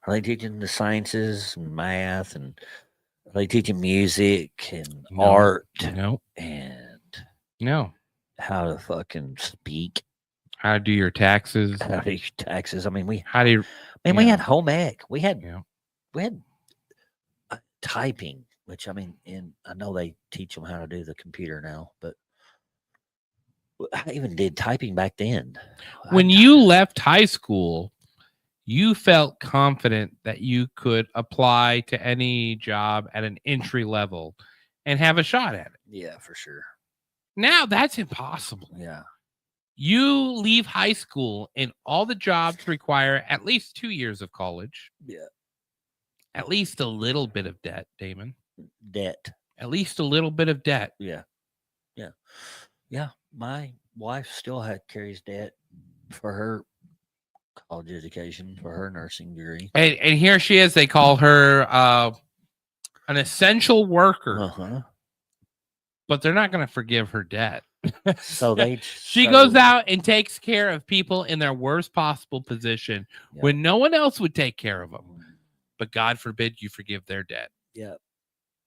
Are they teaching the sciences and math and are they teaching music and art No. and No. how to fucking speak? How to do your taxes? How to do your taxes? I mean, we yeah. had home ec. We had Yeah. typing, which I mean, and I know they teach them how to do the computer now, but I even did typing back then. When you left high school, you felt confident that you could apply to any job at an entry level and have a shot at it. Yeah, for sure. Now that's impossible. Yeah. You leave high school and all the jobs require at least 2 years of college. Yeah. At least a little bit of debt, Damon. Debt. At least a little bit of debt. Yeah. Yeah. Yeah. My wife still carries debt for her college education, for her nursing degree. And here she is. They call her an essential worker. Uh-huh. But they're not going to forgive her debt. So she goes out and takes care of people in their worst possible position when no one else would take care of them. But God forbid you forgive their debt. Yeah.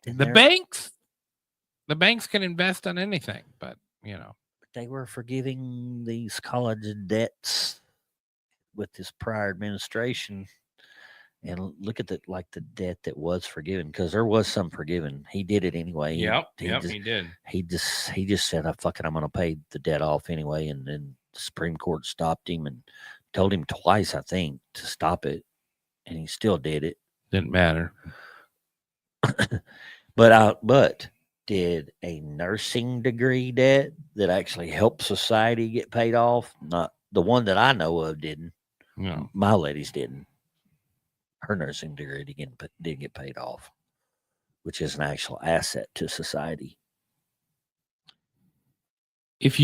The banks can invest on anything, but you know. They were forgiving these college debts with this prior administration. And look at the debt that was forgiven, because there was some forgiven. He did it anyway. Yep, he did. He just said, "Fuck it, I'm going to pay the debt off anyway." And then the Supreme Court stopped him and told him twice, I think, to stop it, and he still did it. Didn't matter. But did a nursing degree debt that actually helped society get paid off? Not the one that I know of didn't. No, my ladies didn't. Her nursing degree did get paid off, which is an actual asset to society. It's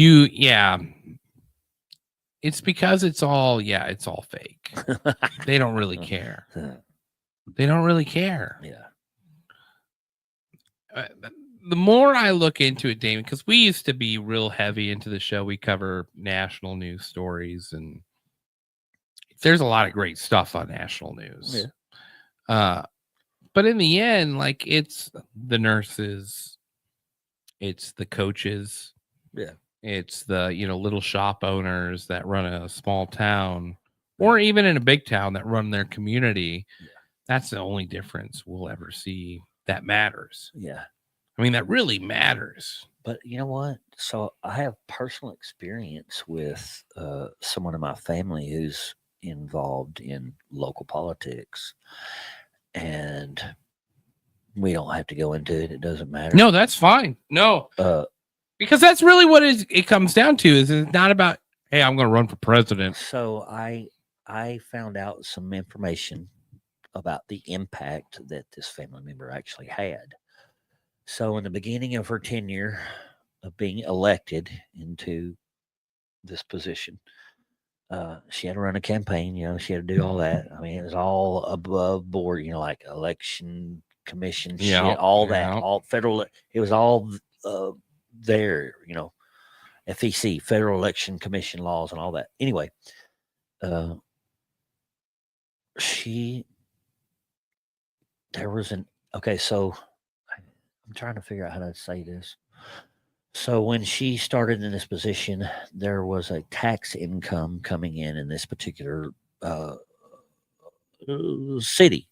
because it's all fake. They don't really care. They don't really care. Yeah. The more I look into it, Damon, because we used to be real heavy into the show. We cover national news stories, and there's a lot of great stuff on national news. Yeah. But in the end, like, it's the nurses, it's the coaches, yeah, it's the little shop owners that run a small town, or even in a big town that run their community. Yeah. That's the only difference we'll ever see that matters. Yeah. I mean, that really matters. But you know what? So I have personal experience with someone in my family who's involved in local politics, and we don't have to go into it. It doesn't matter. No, that's fine. No, because that's really what it comes down to. Is it's not about, hey, I'm going to run for president. So I found out some information about the impact that this family member actually had. So in the beginning of her tenure of being elected into this position, she had to run a campaign. She had to do all that. I mean, it was all above board. Like election commission shit, all that, all federal. It was all there. FEC, Federal Election Commission laws, and all that. Anyway, so I'm trying to figure out how to say this. So when she started in this position, there was a tax income coming in this particular city.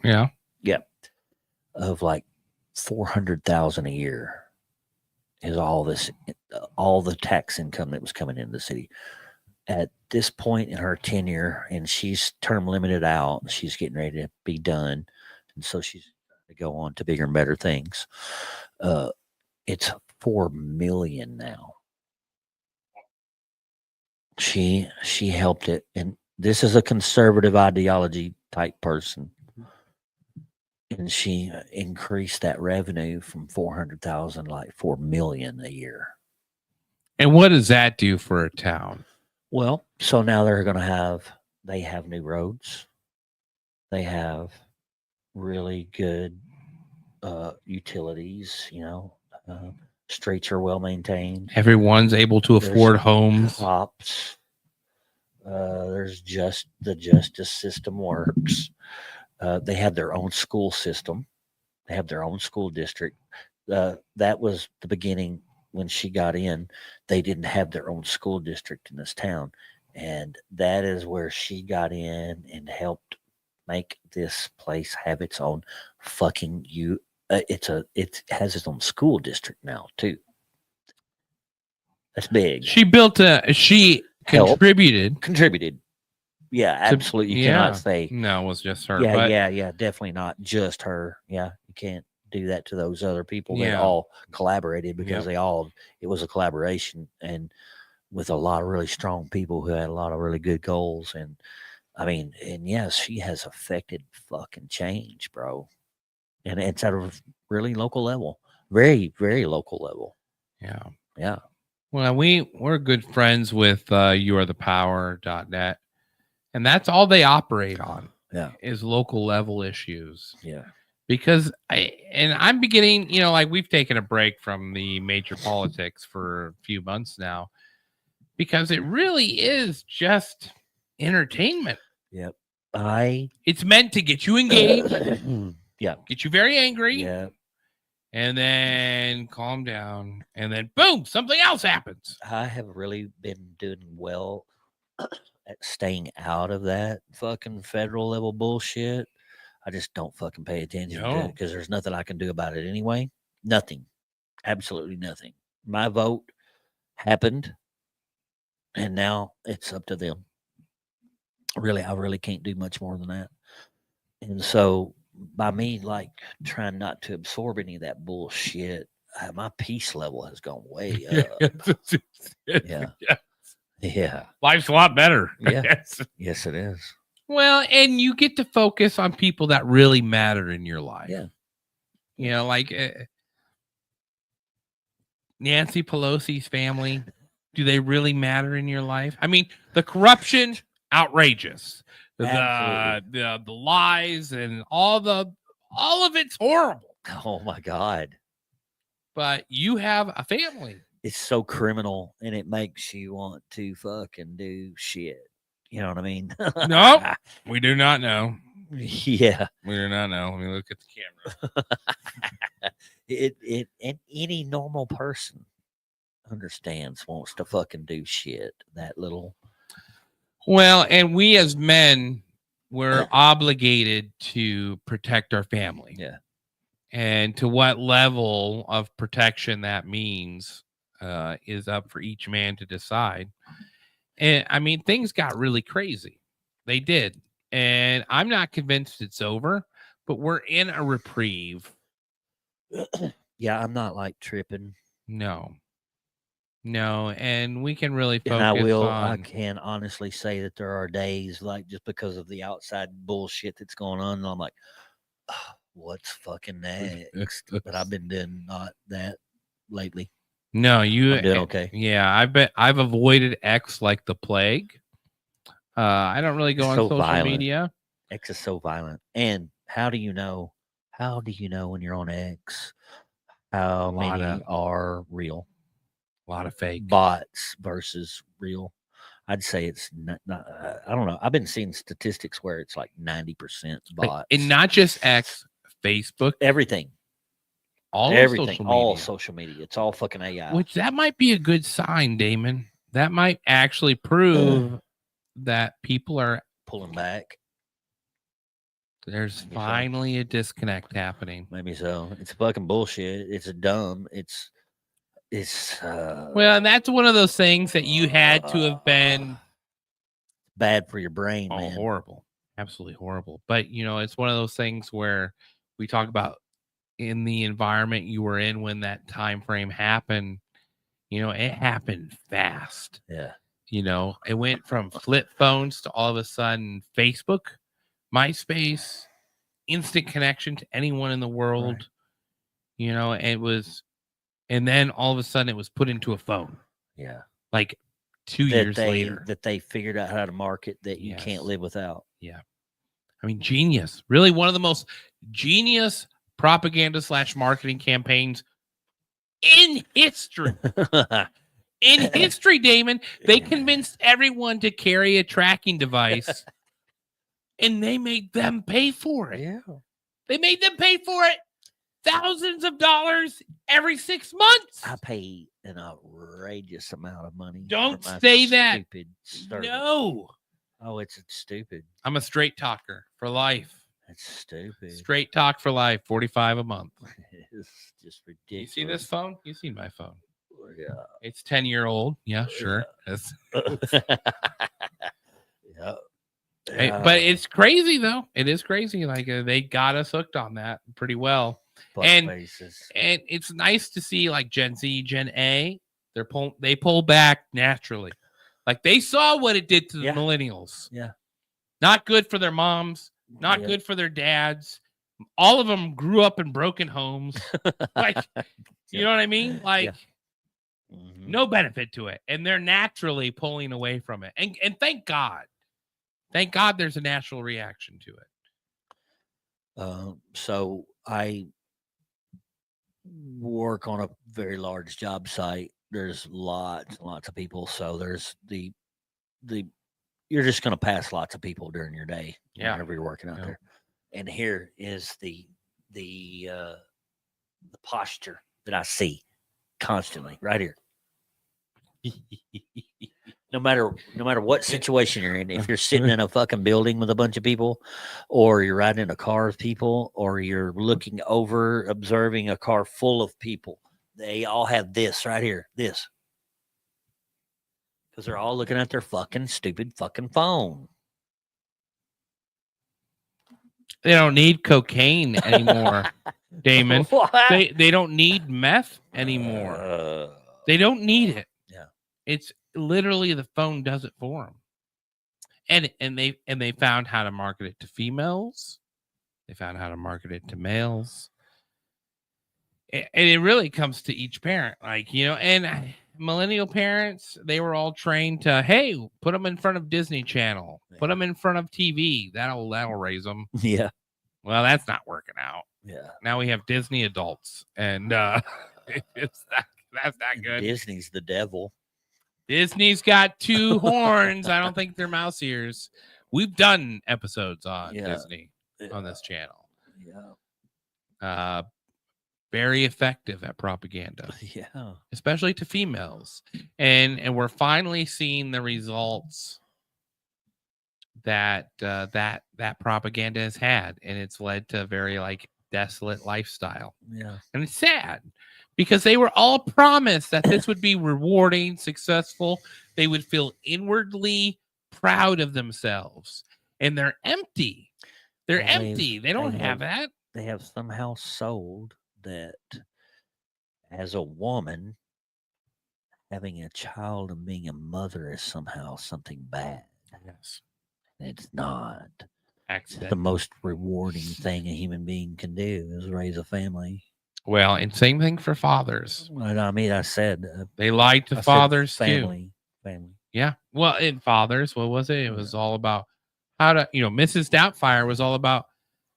Yeah. Yep, of like 400,000 a year is all the tax income that was coming into the city. At this point in her tenure, and she's term limited out, she's getting ready to be done, and so she's to go on to bigger and better things. It's 4 million now. She helped it, and this is a conservative ideology type person, and she increased that revenue from 400,000 like 4 million a year. And what does that do for a town? Well, so now they have new roads. They have really good utilities, streets are well maintained. Everyone's able to afford homes. Cops. There's the justice system works. They have their own school system. They have their own school district. That was the beginning. When she got in, they didn't have their own school district in this town. And that is where she got in and helped make this place have its own fucking it has its own school district now too. That's big. She contributed. Yeah, absolutely. You cannot say no, it was just her. Yeah, definitely not just her. Yeah, you can't do that to those other people that all collaborated because it was a collaboration, and with a lot of really strong people who had a lot of really good goals. And I mean, and yes, she has affected fucking change, bro. And it's at a really local level, very, very local level. Yeah. Well, we're good friends with youarethepower.net, and that's all they operate on. Yeah, is local level issues. Yeah. Because I'm beginning, like we've taken a break from the major politics for a few months now, because it really is just entertainment. Yep. It's meant to get you engaged. Yeah. Get you very angry. Yeah. And then calm down. And then boom, something else happens. I have really been doing well at staying out of that fucking federal level bullshit. I just don't fucking pay attention to it because there's nothing I can do about it anyway. Nothing. Absolutely nothing. My vote happened, and now it's up to them. Really, I really can't do much more than that. And so by me, like, trying not to absorb any of that bullshit, my peace level has gone way up. Yeah. Life's a lot better. Yeah. Yes, it is. Well, and you get to focus on people that really matter in your life. Yeah. Like Nancy Pelosi's family. Do they really matter in your life? I mean, the corruption, outrageous. The lies and all of it's horrible. Oh my God. But you have a family. It's so criminal, and it makes you want to fucking do shit. You know what I mean? No, we do not know. Yeah. We do not know. Let me look at the camera. It and any normal person wants to fucking do shit. That little. Well, and we as men, we're obligated to protect our family. Yeah. And to what level of protection that means is up for each man to decide. And I mean, things got really crazy. They did. And I'm not convinced it's over, but we're in a reprieve. Yeah, I'm not like tripping. No. And we can really focus I can honestly say that there are days, like, just because of the outside bullshit that's going on, and I'm like, oh, what's fucking next? But I've been doing not that lately. No, I'm doing okay. Yeah, I've avoided X like the plague. I don't really go on social media. X is so violent. And how do you know when you're on X how many are real? A lot of fake bots versus real. I'd say it's not I don't know. I've been seeing statistics where it's like 90% bots. And not just X, Facebook, everything. All Everything, social all media. social media. It's all fucking AI. Which that might be a good sign, Damon. That might actually prove that people are pulling back. There's Maybe finally a disconnect happening. Maybe so. It's fucking bullshit. It's dumb. It's well, and that's one of those things that you had to have been bad for your brain, man. Horrible. Absolutely horrible. But it's one of those things where we talk about in the environment you were in when that time frame happened. It happened fast. Yeah. It went from flip phones to all of a sudden Facebook, MySpace, instant connection to anyone in the world. Right. And then all of a sudden it was put into a phone. Yeah. Like 2 years later. That they figured out how to market that you can't live without. Yeah. I mean, genius. Really one of the most genius propaganda / marketing campaigns in history. In history, Damon. They convinced everyone to carry a tracking device and they made them pay for it. Yeah. They made them pay for it thousands of dollars every 6 months. I pay an outrageous amount of money. Don't say that. Service. No. Oh, it's stupid. I'm a straight talker for life. That's stupid. Straight talk for life, $45 a month. It's just ridiculous. You see this phone? You've seen my phone. Yeah. It's 10-year-old. Yeah, sure. Yeah. Hey, but it's crazy though. It is crazy. Like they got us hooked on that pretty well. And it's nice to see like Gen Z, Gen A, they pull back naturally. Like they saw what it did to the millennials. Yeah. Not good for their moms, not good for their dads. All of them grew up in broken homes. Like, you know what I mean? Like no benefit to it. And they're naturally pulling away from it. And thank God. Thank God there's a natural reaction to it. So I work on a very large job site. There's lots and lots of people. So there's the you're just going to pass lots of people during your day. Yeah. Whenever you're working out there. And here is the posture that I see constantly right here. No matter what situation you're in, if you're sitting in a fucking building with a bunch of people, or you're riding in a car with people, or you're looking over, observing a car full of people, they all have this right here, this. Because they're all looking at their fucking stupid fucking phone. They don't need cocaine anymore, Damon. They don't need meth anymore. They don't need it. Yeah. It's literally the phone does it for them. And they found how to market it to females. They found how to market it to males. And it really comes to each parent, like, and millennial parents, they were all trained to, hey, put them in front of Disney Channel, put them in front of TV. That'll raise them. Yeah. Well, that's not working out. Yeah. Now we have Disney adults, and that's not good. Disney's the devil. Disney's got two horns. I don't think they're mouse ears. We've done episodes on Disney on this channel. Yeah. Very effective at propaganda. Yeah. Especially to females. And we're finally seeing the results that that propaganda has had, and it's led to a very desolate lifestyle. Yeah. And it's sad because they were all promised that this would be rewarding, successful. They would feel inwardly proud of themselves, and they're empty. They're empty. They don't have that. They have somehow sold that as a woman, having a child and being a mother is somehow something bad. Yes. It's not. Accident. The most rewarding thing a human being can do is raise a family. Well, and same thing for fathers. I mean, I said they lied to fathers family, too. Family. Yeah. Well, in fathers, what was it? It was all about how to, Mrs. Doubtfire was all about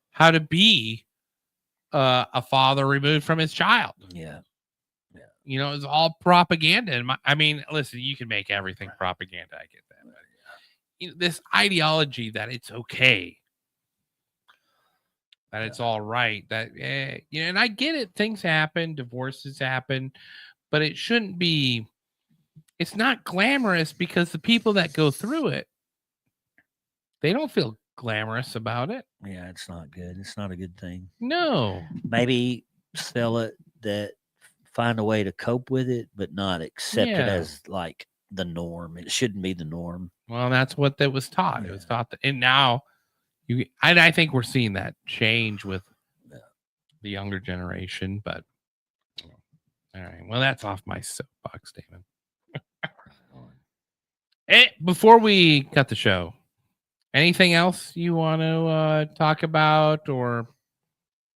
how to be a father removed from his child. Yeah. Yeah. It's all propaganda. And listen, you can make everything propaganda. I get that. But, this ideology that it's okay. that it's all right. That and I get it. Things happen, divorces happen, but it shouldn't be. It's not glamorous because the people that go through it, they don't feel glamorous about it. Yeah, it's not good. It's not a good thing. No. Maybe sell it that find a way to cope with it, but not accept it as like the norm. It shouldn't be the norm. Well, that's what that was taught. It was taught that, and now I think we're seeing that change with the younger generation. But all right, well, that's off my soapbox, Damon. Before we cut the show, anything else you want to talk about or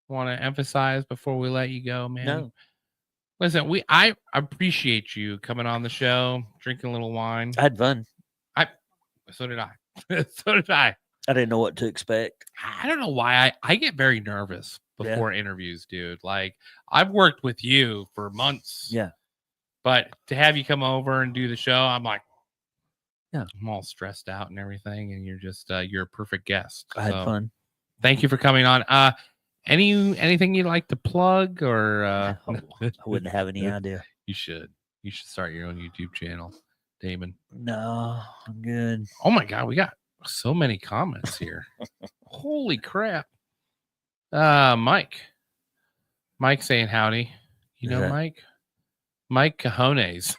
want to emphasize before we let you go, man? No. Listen, I appreciate you coming on the show, drinking a little wine. I had fun. So did I. So did I. I didn't know what to expect. I don't know why I get very nervous before interviews, dude. Like, I've worked with you for months. Yeah. But to have you come over and do the show, I'm like, yeah, I'm all stressed out and everything. And you're just, you're a perfect guest. I had fun. Thank you for coming on. Anything you'd like to plug or? I wouldn't have any idea. You should start your own YouTube channel, Damon. No, I'm good. Oh my God. We got so many comments here. Holy crap. Mike saying howdy. You know Mike Cajones.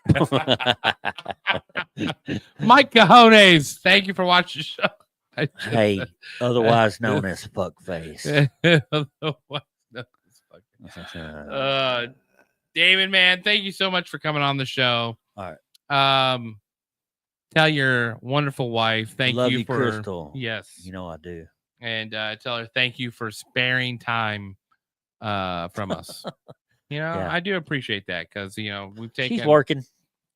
Mike Cajones. Thank you for watching the show. Hey, otherwise known as fuckface. Damon, man, thank you so much for coming on the show. All right. Tell your wonderful wife thank you for Crystal. Yes. You know I do. And tell her thank you for sparing time from us. I do appreciate that because we've taken. She's working.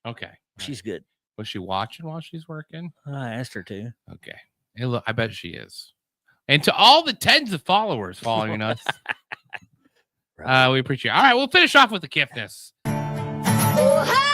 Okay. She's good. Was she watching while she's working? I asked her to. Okay. Hey, look, I bet she is. And to all the tens of followers following us, we appreciate it. All right, we'll finish off with the Kiffness. Oh,